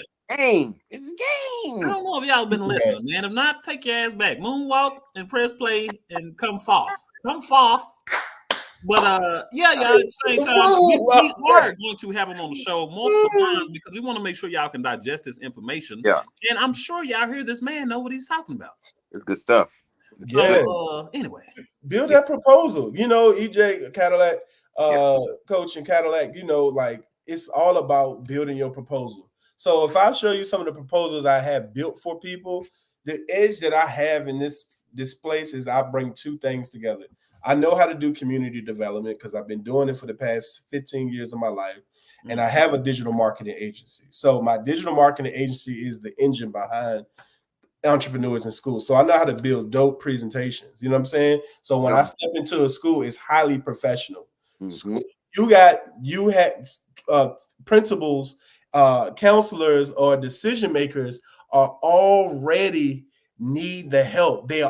it's a game.
I don't know if y'all been listening, man. If not, take your ass back. Moonwalk and press play and come forth. Come forth. But y'all, at the same time, we are going to have him on the show multiple times because we want to make sure y'all can digest this information.
Yeah.
And I'm sure y'all hear this man know what he's talking about.
It's good stuff.
So anyway.
Build that proposal. EJ Cadillac, Coach and Cadillac, like it's all about building your proposal. So if I show you some of the proposals I have built for people, the edge that I have in this place is I bring 2 things together. I know how to do community development because I've been doing it for the past 15 years of my life. And I have a digital marketing agency. So my digital marketing agency is the engine behind entrepreneurs in school. So I know how to build dope presentations. You know what I'm saying? So when I step into a school, it's highly professional. So you had principals, counselors, or decision makers are already need the help. They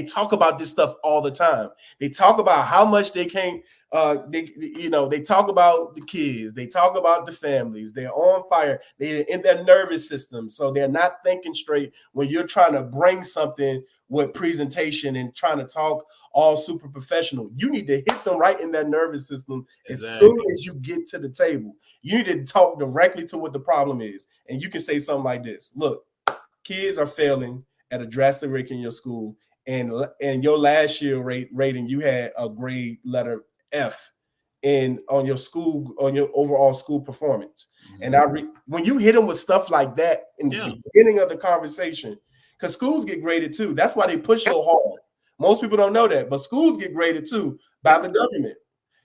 talk about this stuff all the time. They talk about how much they can't. They talk about the kids. They talk about the families. They're on fire. They're in their nervous system, so they're not thinking straight when you're trying to bring something with presentation and trying to talk all super professional. You need to hit them right in their nervous system as soon as you get to the table. You need to talk directly to what the problem is, and you can say something like this: "Look, kids are failing at a drastic rate in your school, and your last year rating, you had a grade letter F on your overall school performance." And when you hit them with stuff like that in the beginning of the conversation, because schools get graded too. That's why they push so hard. Most people don't know that, but schools get graded too by the government.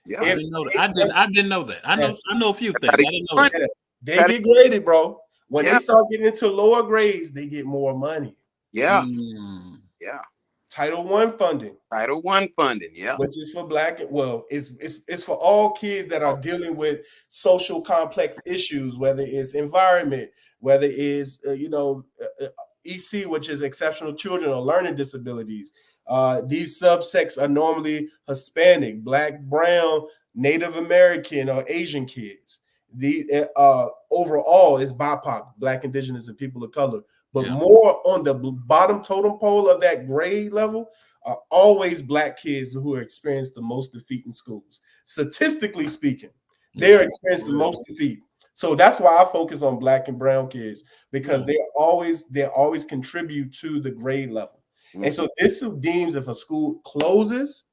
Yeah, I didn't know that. I didn't know that. I know a few things. I didn't know that.
They get graded, bro. When they start getting into lower grades, they get more money.
Yeah.
Yeah. Title I funding.
Title I funding, yeah.
Which is for it's for all kids that are dealing with social complex issues, whether it's environment, whether it's EC, which is exceptional children or learning disabilities. These subsects are normally Hispanic, Black, Brown, Native American, or Asian kids. The overall is BIPOC, Black, Indigenous, and people of color. But more on the bottom totem pole of that grade level are always Black kids who are experienced the most defeat in schools. Statistically speaking, they're experiencing the most defeat. So that's why I focus on Black and brown kids, because they always contribute to the grade level. And so this deems if a school closes,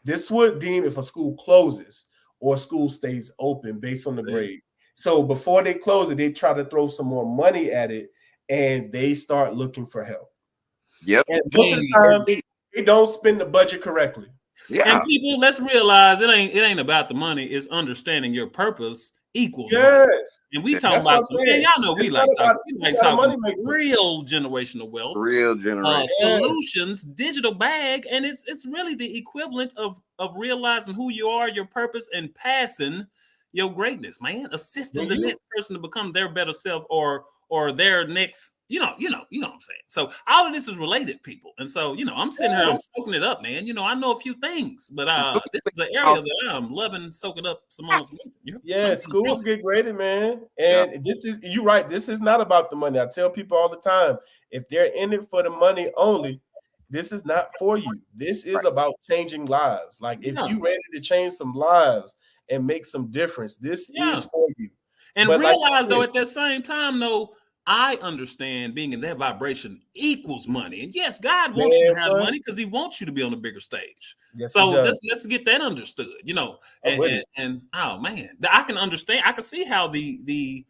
this would deem if a school closes or a school stays open based on the grade. So before they close it, they try to throw some more money at it, and they start looking for help.
Yep.
And most of the time, they don't spend the budget correctly.
Yeah. And people, let's realize it ain't about the money. It's understanding your purpose equals money. And we talking about some, man, y'all know we like talking real generational wealth,
real generational
solutions, digital bag, and it's really the equivalent of realizing who you are, your purpose, and passing your greatness, man. Assisting the next person to become their better self or their next, you know what I'm saying. So all of this is related, people. And so, I'm sitting here, I'm soaking it up, man. I know a few things, but this is an area that I'm loving soaking up some more.
Schools get graded, man. And you're right. This is not about the money. I tell people all the time, if they're in it for the money only, this is not for you. This is about changing lives. Like if you're ready to change some lives and make some difference, this is for you.
And realize though, at that same time, though, I understand being in that vibration equals money. And yes, God wants you to have money because he wants you to be on a bigger stage.
Yes,
so let's get that understood, and oh man, I can understand. I can see how the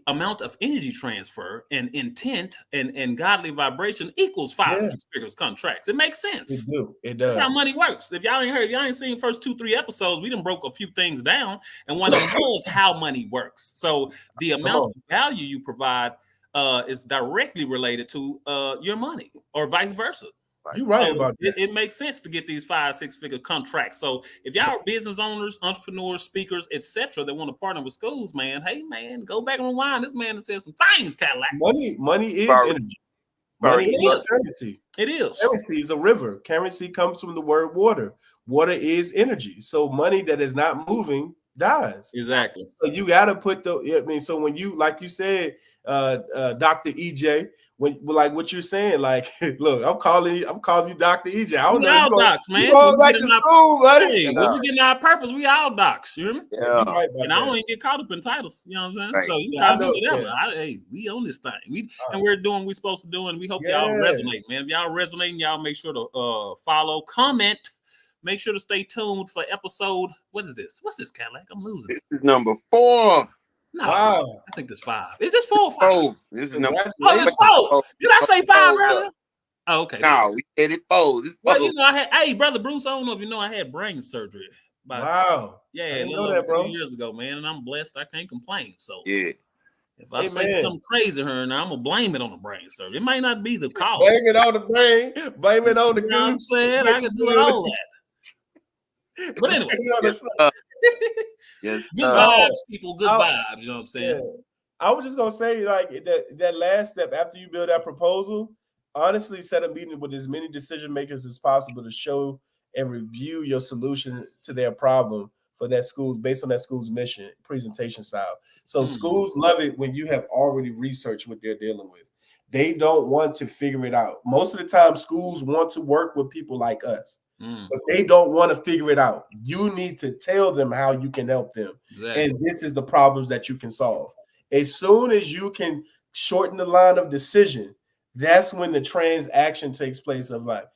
amount of energy transfer and intent and godly vibration equals 5-6 figures contracts. It makes sense.
It does.
That's how money works. If y'all ain't seen first 2-3 episodes, we done broke a few things down, and one of them was how money works. So the amount of value you provide is directly related to your money, or vice versa.
You're right about that.
It makes sense to get these 5-6 figure contracts. So if y'all are business owners, entrepreneurs, speakers, etc., that want to partner with schools, man, hey man, go back and rewind. This man has said some things, Cadillac.
Money is energy. Money is currency.
It is.
Currency is a river. Currency comes from the word water. Water is energy. So money that is not moving dies.
Exactly.
So you got to put so when you, like you said, Dr. EJ, when like what you're saying, like, look, I'm calling you Dr. EJ. I don't
we
know.
All docs, man.
You all like the school, buddy.
Hey, when we getting our purpose, we all docs. You hear me?
Yeah.
Right,
and I don't even get caught up in titles. You know what I'm saying?
Right.
So you try to do whatever. We own this thing. And we're doing what we're supposed to do, and we hope y'all resonate, man. If y'all resonating, y'all make sure to follow, comment. Make sure to stay tuned for episode. What is this? What's this, Cadillac? I'm losing.
This is number 4.
No, I think there's 5. Is this 4 or 5?
Oh, this is number.
Oh, it's 4. Did I say 5 earlier? Oh, okay.
No, we said it 4.
Well, I had. Hey, brother Bruce, I don't know if you know, I had brain surgery.
Yeah,
a little over 2 years ago, man, and I'm blessed. I can't complain. So
yeah.
If I say something crazy here now, I'm gonna blame it on the brain surgery. It might not be the cause.
Blame it on the brain. Blame it on the
You know what I'm saying? I can do all that. But anyway, good vibes, people. Good vibes. You know what I'm saying?
I was just gonna say, like, that last step after you build that proposal, honestly, set a meeting with as many decision makers as possible to show and review your solution to their problem for that school's based on that school's mission, presentation style. So schools love it when you have already researched what they're dealing with. They don't want to figure it out. Most of the time, schools want to work with people like us, but they don't want to figure it out. You need to tell them how you can help them.
Exactly.
And this is the problems that you can solve. As soon as you can shorten the line of decision, that's when the transaction takes place of like,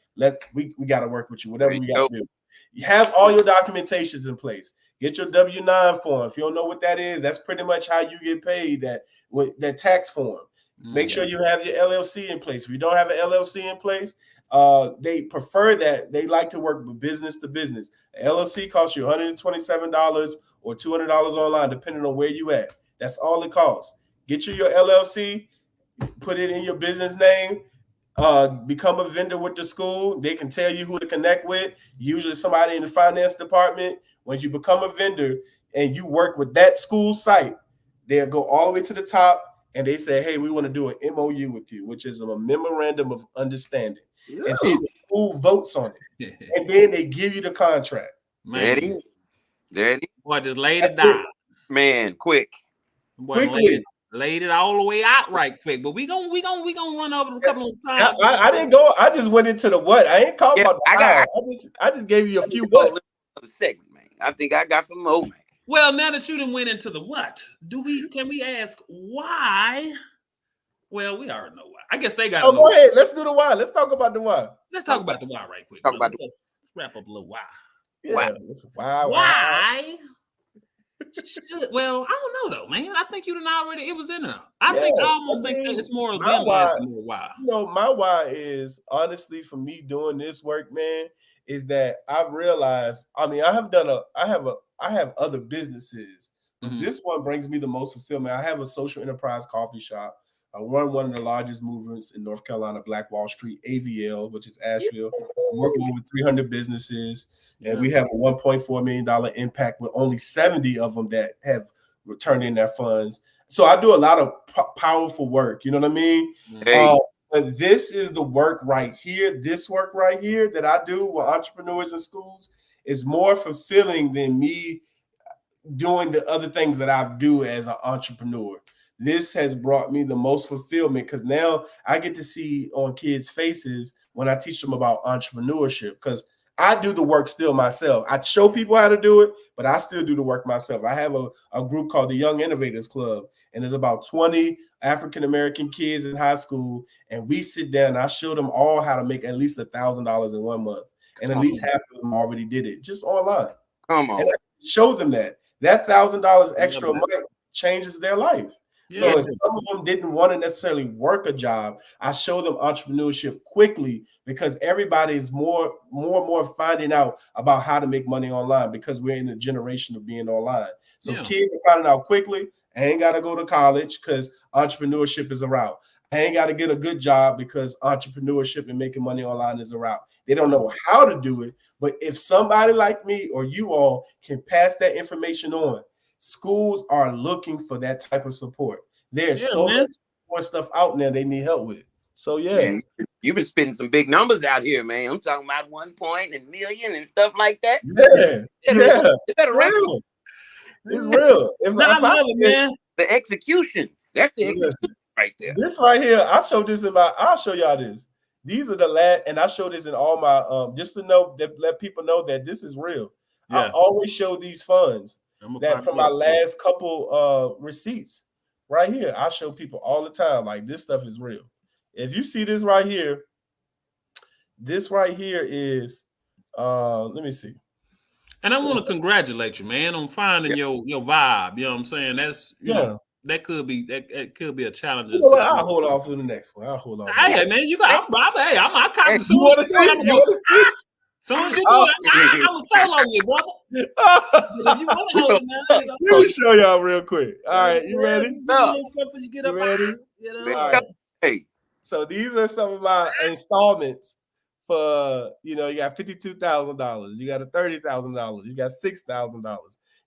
we got to work with you, whatever we got to do. You have all your documentations in place. Get your W-9 form. If you don't know what that is, that's pretty much how you get paid, that tax form. Make sure you have your LLC in place. If you don't have an LLC in place, they prefer that. They like to work with business to business. An LLC costs you $127 or $200 online, depending on where you at. That's all it costs. Get you your LLC, put it in your business name, become a vendor with the school. They can tell you who to connect with, usually somebody in the finance department. Once you become a vendor and you work with that school site, they'll go all the way to the top and they say, hey, we want to do an MOU with you, which is a memorandum of understanding. And then the school votes on it. And then they give you the contract.
Man,
Daddy.
boy, just laid it down.
Man, quick.
Boy, laid it all the way out right quick. But we gonna run over a couple of times.
I didn't go. I just went into the what. I ain't talking about the how. I just gave you a few what's.
Segment, man. I think I got some more, man.
Well, now that you done went into the what, can we ask why? Well, we already know why. I guess they got.
Oh, go ahead. Let's do the why. Let's talk about the why.
Let's talk about the why right quick. Let's wrap up a little why.
Yeah.
Why? Well, I don't know though, man. I think you done already. It was in there. I almost think that it's more of them asking more why.
You know, my why is honestly for me doing this work, man, is that I've realized. I mean, I have other businesses, but this one brings me the most fulfillment. I have a social enterprise coffee shop. I run one of the largest movements in North Carolina, Black Wall Street, AVL, which is Asheville. I'm working with over 300 businesses, and we have a $1.4 million impact with only 70 of them that have returned in their funds. So I do a lot of powerful work. You know what I mean?
Hey.
But this is the work right here. This work right here that I do with entrepreneurs in schools is more fulfilling than me doing the other things that I do as an entrepreneur. This has brought me the most fulfillment because now I get to see on kids' faces when I teach them about entrepreneurship, because I do the work still myself. I show people how to do it, but I still do the work myself. I have a group called the Young Innovators Club, and there's about 20 African-American kids in high school, and we sit down and I show them all how to make at least $1,000 in 1 month, and at least half of them already did it just online.
Come on.
And I show them that $1,000 extra a month changes their life. So if some of them didn't want to necessarily work a job, I show them entrepreneurship quickly because everybody is more and more finding out about how to make money online because we're in the generation of being online. So kids are finding out quickly. I ain't got to go to college because entrepreneurship is a route. I ain't got to get a good job because entrepreneurship and making money online is a route. They don't know how to do it. But if somebody like me or you all can pass that information on, schools are looking for that type of support. There's so much more stuff out there they need help with. So
man, you've been spending some big numbers out here, man. I'm talking about 1 point and million and stuff like that.
It's real. It's real.
Man. The execution. That's the execution right there.
This right here, I'll show y'all this. These are the last, and I show this in all my just to know that let people know that this is real. I always show these funds. That from my last couple receipts right here, I show people all the time, like this stuff is real. If you see this right here is let me see.
And I want to congratulate you, man, on finding your vibe. You know what I'm saying? That's you know that could be a challenge.
I'll hold off for the next one. I'll hold off.
Hey, man, you got. I kind of. Soon as you do it, I'm gonna solo you, brother. If you want to hold it, man,
let me show y'all real quick. All right, you ready?
You get up.
Ready?
All right.
Hey,
so these are some of my installments for you got $52,000, you got $30,000, you got $6,000,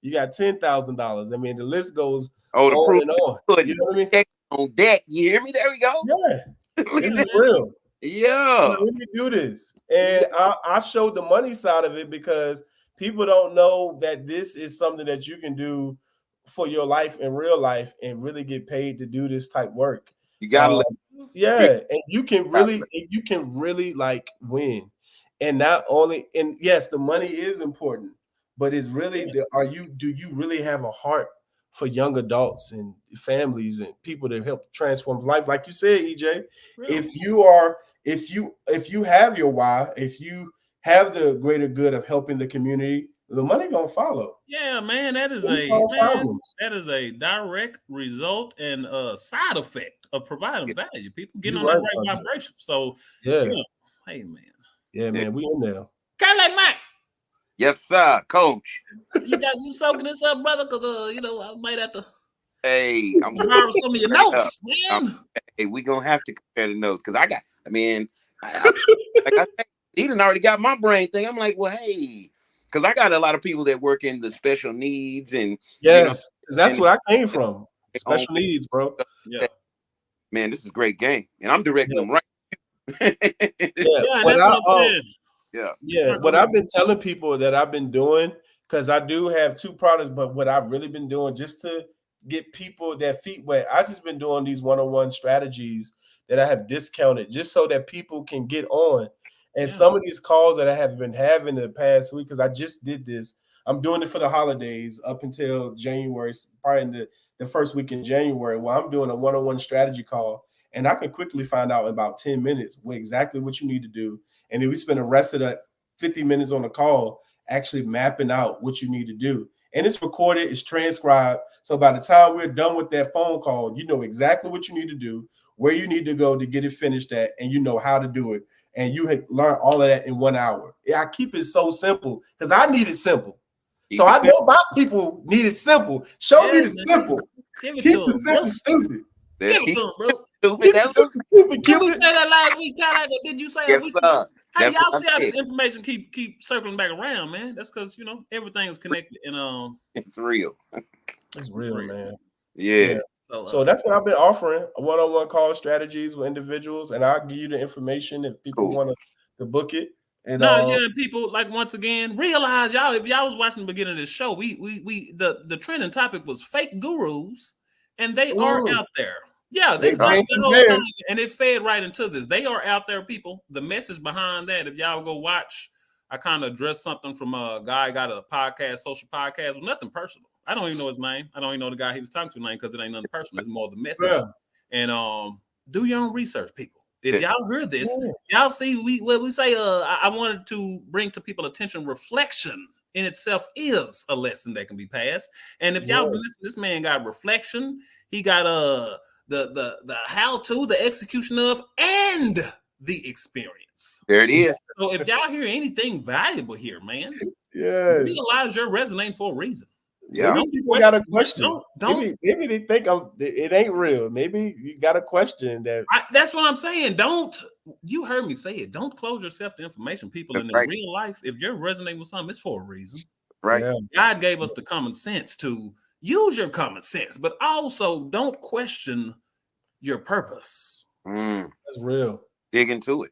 You got $10,000. I mean, the list goes
Oh, the
on
proof
and on. You know what I mean?
check on deck. You hear me? There we go.
Yeah,
Look
this
at
Yeah,
is
that.
man.
real.
Yeah.
Let me do this.
Yeah.
And I showed the money side of it because people don't know that this is something that you can do for your life in real life and really get paid to do this type work.
You gotta let
Yeah, and you
gotta let-
you can really like win. And not only, and yes, the money is important, but it's really
Yes.
do you really have a heart for young adults and families and people to help transform life? Like you said, EJ,
Real.
if you are if you have your why, if you have the greater good of helping the community, the money gonna follow.
Yeah, man.
We solve problems.
That is a direct result and a side effect of providing value. People getting
You
on that
right
right
about that.
vibration. So,
Yeah,
you know, hey man.
yeah,
Yeah.
man. We in there.
Kind of like Mike.
Yes, sir, coach.
You soaking this up, brother? Because you know, I might have to
Hey, I'm
borrow some of your
straight up.
notes, man.
Hey, we gonna have to compare the notes because I mean, like I said, he done already got my brain thing. I'm like, well, hey, because I got a lot of people that work in the special needs and
Yes, because that's
and
where I came from.
their own
Special needs, bro.
stuff.
Yeah.
Man, this is a great game, and I'm directing
Yeah,
them right.
yeah.
Yeah, and
What
that's what I'm saying.
Yeah,
yeah,
Go
what
ahead.
I've been telling people that I've been doing, because I do have two products, but what I've really been doing just to get people their feet wet, I just been doing these one-on-one strategies that I have discounted just so that people can get on. And
Yeah.
some of these calls that I have been having the past week, because I just did this, I'm doing it for the holidays up until January, probably in the first week in January, where I'm doing a one-on-one strategy call. And I can quickly find out in about 10 minutes exactly what you need to do. And then we spend the rest of the 50 minutes on the call actually mapping out what you need to do. And it's recorded, it's transcribed. So by the time we're done with that phone call, you know exactly what you need to do, where you need to go to get it finished at, and you know how to do it. And you learn all of that in 1 hour. I keep it so simple because I need it simple. So
keep it
I
simple.
know my people need it simple. Show me
Yeah,
the
man.
simple.
Give it
Keep
to
the
him, bro.
simple stupid.
Give it
Keep
to him, bro.
stupid.
Keep the
That's
simple stupid.
Did
Keep
we
it.
say that last week, Tyler? Or did you say a
yes,
week?
sir.
Hey,
That's what
y'all
I
see how
said.
this information keep circling back around, man? That's because everything is connected and
It's real.
It's
it's
real,
real.
man.
Yeah.
Yeah.
So
So that's what I've been offering, one-on-one call strategies with individuals, and I'll give you the information if people
Cool.
want to book it. And
no, yeah, and people like once again realize y'all. If y'all was watching the beginning of this show, the trending topic was fake gurus, and they are out there. Yeah,
they
this
bring
the
some
whole thing,
bears.
and it fed right into this. They are out there, people. The message behind that, if y'all go watch, I kind of addressed something from a guy got a podcast, social podcast, with nothing personal. I don't even know his name. I don't even know the guy he was talking to name because it ain't nothing personal. It's more the message.
Yeah.
And do your own research, people. If
Yeah.
y'all heard this,
Yeah.
y'all see what we say. I wanted to bring to people attention. Reflection in itself is a lesson that can be passed. And if y'all been listening, this man got reflection. He got the how to, the execution of, and the experience.
There it is.
So if y'all hear anything valuable here, man,
Yes.
realize you're resonating for a reason.
Yeah.
Maybe
Don't
people got a question.
Don't.
Maybe they think it ain't real. Maybe you got a question that.
That's what I'm saying. Don't. You heard me say it. Don't close yourself to information, people.
That's
In
right.
real life, if you're resonating with something, it's for a reason.
Right.
Yeah.
God gave us the common sense to use your common sense, but also don't question your purpose.
That's real.
Dig into it.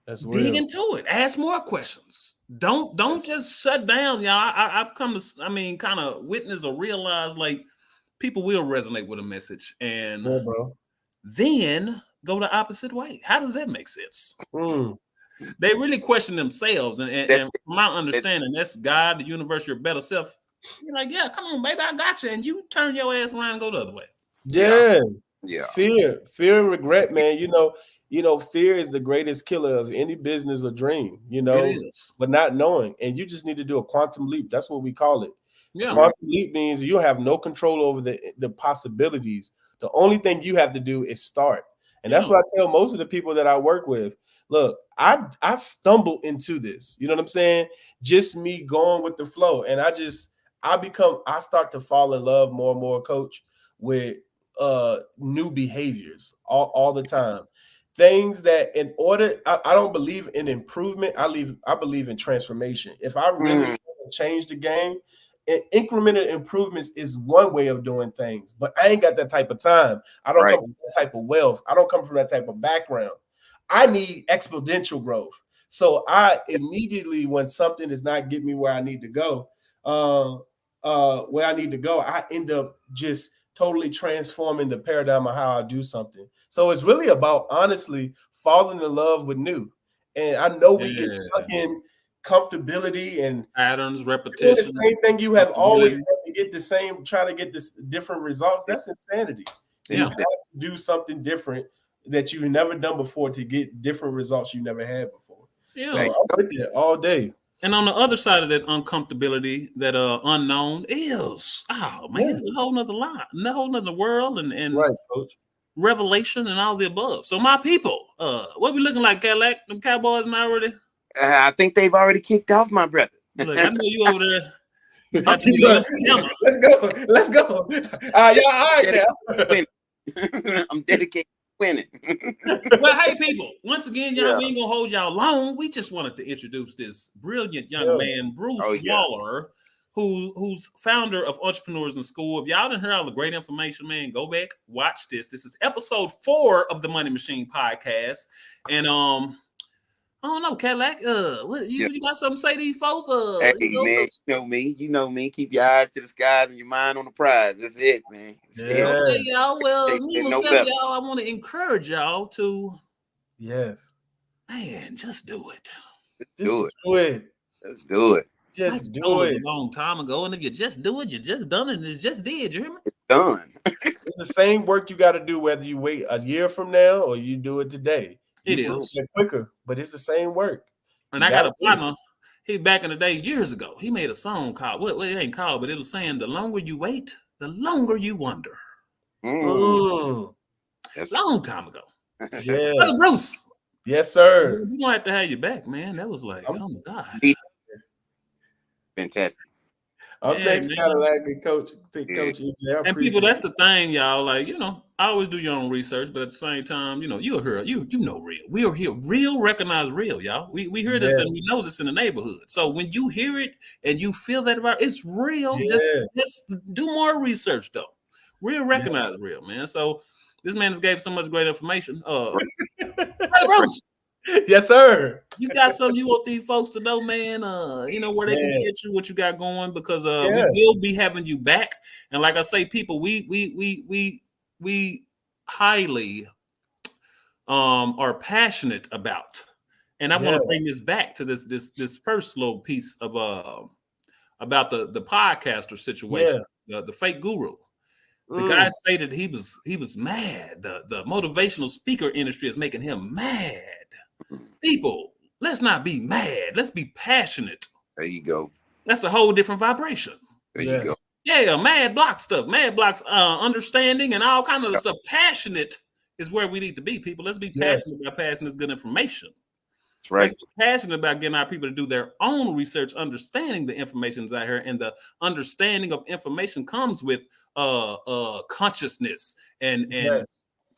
That's
Dig
real.
into it. Ask more questions. Don't just shut down, y'all. I've come to, kind of witness or realize like people will resonate with a message and
Yeah, bro.
then go the opposite way. How does that make sense?
Mm.
They really question themselves, and from my understanding, that's God, the universe, your better self. You're like, yeah, come on, baby, I got you, and you turn your ass around and go the other way.
Yeah.
Yeah.
Fear and regret, man. Fear is the greatest killer of any business or dream,
It is.
but not knowing. And you just need to do a quantum leap. That's what we call it.
Yeah.
Quantum leap means you have no control over the possibilities. The only thing you have to do is start. And that's what I tell most of the people that I work with. Look, I stumbled into this. You know what I'm saying? Just me going with the flow. And I start to fall in love more and more, coach, with new behaviors all the time. Things that I don't believe in improvement. I believe in transformation. If I really want to change the game, incremental improvements is one way of doing things, but I ain't got that type of time. I don't
Right.
come from that type of wealth. I don't come from that type of background. I need exponential growth. So I immediately, when something does not get me where I need to go, I end up just totally transforming the paradigm of how I do something. So it's really about honestly falling in love with new. And I know we get stuck in comfortability and
patterns,
doing
repetition,
the same thing you have always
comfortability.
done to get the same, trying to get this different results. That's insanity. You
Yeah.
have to do something different that you've never done before to get different results you never had before.
Yeah.
So I'm with it all day.
And on the other side of that uncomfortability, that unknown is, oh man,
Yeah.
it's a whole nother lie, a whole nother world, and
Right, coach.
revelation and all the above. So my people, what we looking like, Cadillac? Them Cowboys now already?
I think they've already kicked off, my brother.
Look, I know you over there. You got the
Look,
UFC hammer.
Let's go. Y'all all right now.
I'm dedicated to winning.
Well, hey, people, once again, y'all,
Yeah.
we ain't gonna hold y'all long. We just wanted to introduce this brilliant young man, Bruce Waller, who's founder of Entrepreneurs in School. If y'all didn't hear all the great information, man, go back, watch this. This is episode 4 of the Money Machine podcast. And I don't know, Cadillac. You got something to say to these folks?
Hey, man, you know me. Keep your eyes to the skies and your mind on the prize. That's it, man.
Yeah.
Okay, y'all. Well,
No
y'all, I want to encourage y'all to, man, just do it.
Do it.
Do it.
Let's do it.
Just do
it
it.
a long time ago, and if you just do it, you just done it, and it just did. You hear me?
It's done.
It's the same work you got to do whether you wait a year from now or you do it today.
It
You
is
get quicker, but it's the same work.
And I got a partner. He back in the day, years ago, he made a song called, well, it ain't called, but it was saying, the longer you wait, the longer you wonder.
Mm.
Long time ago.
Yeah.
Brother Bruce.
Yes, sir.
We're gonna have to have you back, man. That was like, oh my God.
Fantastic.
Up next, Cadillac and Coach. Coach EJ,
and people, that's the thing, y'all. Like, you know, I always do your own research, but at the same time, you know, you're here, you know real. We are here, real, recognize real, y'all. We hear this and we know this in the neighborhood. So when you hear it and you feel that about it's real, just do more research though. Real, recognize real, man. So this man has gave so much great information. Hey, Bruce.
Yes, sir.
You got something you want these folks to know, man? You know where they can catch you, what you got going, because we will be having you back. And like I say, people, we highly are passionate about, and I want to bring this back to this first little piece of about the podcaster situation, the fake guru. The guy stated he was mad. The motivational speaker industry is making him mad. People, let's not be mad. Let's be passionate.
There you go.
That's a whole different vibration.
There you go.
Yeah, mad block stuff. Mad blocks understanding and all kind of stuff. Passionate is where we need to be, people. Let's be passionate about passing this good information.
That's right.
Let's be passionate about getting our people to do their own research, understanding the information's out here, and the understanding of information comes with consciousness and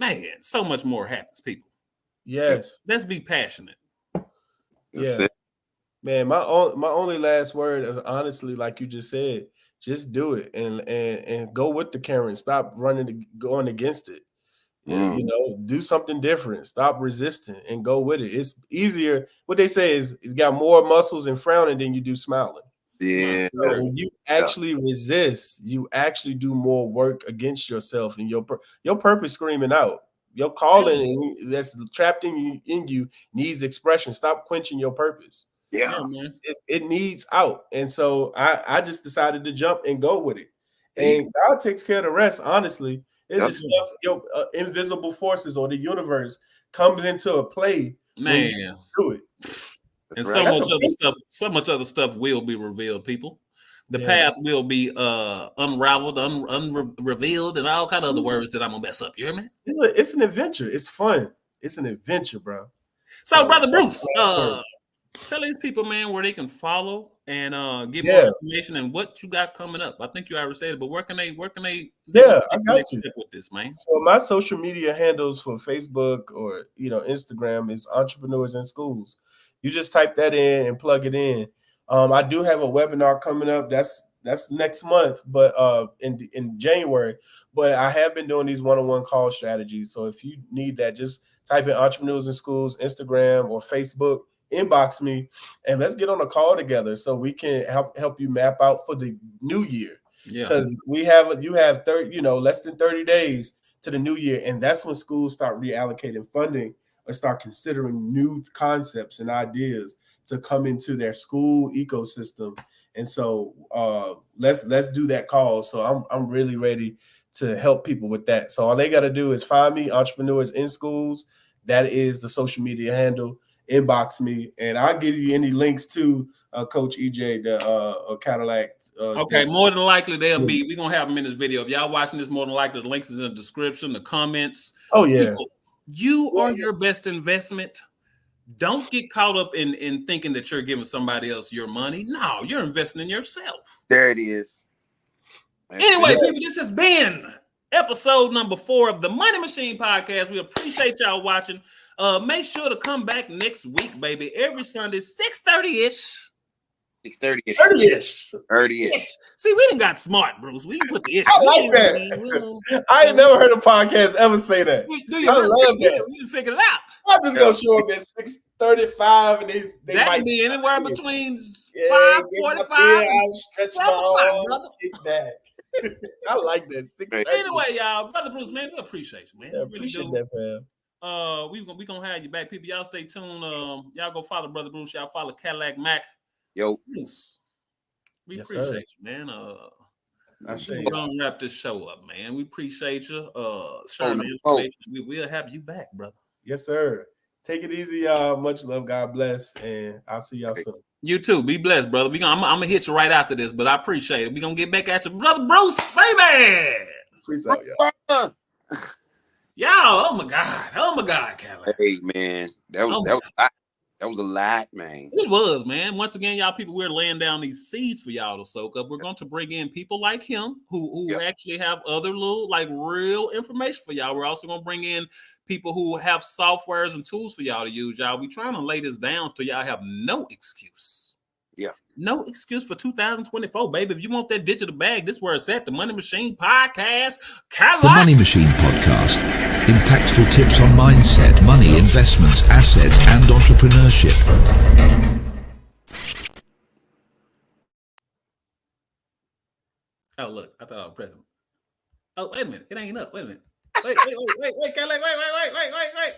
man, so much more happens, people.
Yes.
Let's be passionate.
Yeah. Man, my only last word is honestly, like you just said, just do it and go with the current. Stop going against it. You know, do something different. Stop resisting and go with it. It's easier. What they say is you got more muscles in frowning than you do smiling.
Yeah.
So when you actually resist, you actually do more work against yourself, and your purpose screaming out. Your calling that's trapped in you needs expression. Stop quenching your purpose.
Yeah,
man.
It needs out. And so I just decided to jump and go with it. And God takes care of the rest, honestly. It's just stuff, your invisible forces or the universe comes into a play when you do it.
And so much other stuff will be revealed, people. The path will be unraveled, revealed, and all kind of other words that I'm gonna mess up. You hear me?
It's an adventure. It's fun. It's an adventure, bro.
So, Brother Bruce, tell these people, man, where they can follow and get more information and what you got coming up. I think you already said it, but where can they
I got you
with this, man?
So my social media handles for Facebook or Instagram is Entrepreneurs in Schools. You just type that in and plug it in. I do have a webinar coming up. That's That's next month, but in January. But I have been doing these one-on-one call strategies. So if you need that, just type in Entrepreneurs in Schools, Instagram or Facebook, inbox me, and let's get on a call together so we can help you map out for the new year.
Yeah.
Because you have 30, less than 30 days to the new year, and that's when schools start reallocating funding or start considering new concepts and ideas to come into their school ecosystem. And so let's do that call. So I'm really ready to help people with that. So all they got to do is find me, Entrepreneurs in Schools. That is the social media handle. Inbox me, and I'll give you any links to Coach EJ, the Cadillac.
Okay, more than likely they'll be. We're gonna have them in this video. If y'all watching this, more than likely the links is in the description, the comments.
Oh yeah,
you are your best investment. Don't get caught up in thinking that you're giving somebody else your money. No, you're investing in yourself.
There it is.
Anyway, people, this has been episode number 4 of the Money Machine Podcast. We appreciate y'all watching. Make sure to come back next week, baby. Every Sunday, 6:30-ish.
30-ish.
See, we done got smart, Bruce. We can put the ish.
I like that. I ain't never heard a podcast ever say that. I love that.
We done figured it out.
I'm just gonna show up at 6:35, and they
that
might
can be anywhere between 5:45
and
stretch 12 o'clock, brother.
I like that.
Anyway, y'all, Brother Bruce, man, we appreciate you, man.
Yeah,
we really
appreciate
do.
that, fam.
We gonna have you back, people. Y'all stay tuned. Y'all go follow Brother Bruce. Y'all follow Cadillac Mac.
Yo,
Bruce, we
Yes,
appreciate you, man. We're gonna wrap this show up, man. We appreciate you. Sharing the information. We'll have you back, brother.
Yes, sir. Take it easy, y'all. Much love. God bless, and I'll see y'all soon.
You too. Be blessed, brother. I'm gonna hit you right after this, but I appreciate it. We're gonna get back at you, Brother Bruce, baby.
Peace out, y'all.
Y'all, oh my God, Cadillac.
Hey, man, that was a lot, man.
It was, man. Once again, y'all people, we're laying down these seeds for y'all to soak up. We're going to bring in people like him who actually have other little, like, real information for y'all. We're also going to bring in people who have softwares and tools for y'all to use, y'all. We're trying to lay this down so y'all have no excuse.
Yeah.
No excuse for 2024, baby. If you want that digital bag, this is where it's at. The Money Machine Podcast. Cadillac.
The Money Machine Podcast. Impactful tips on mindset, money, investments, assets, and entrepreneurship.
Oh, look. I thought I was pressing. Oh, wait a minute. It ain't up. Wait a minute. Wait, Cadillac. Wait.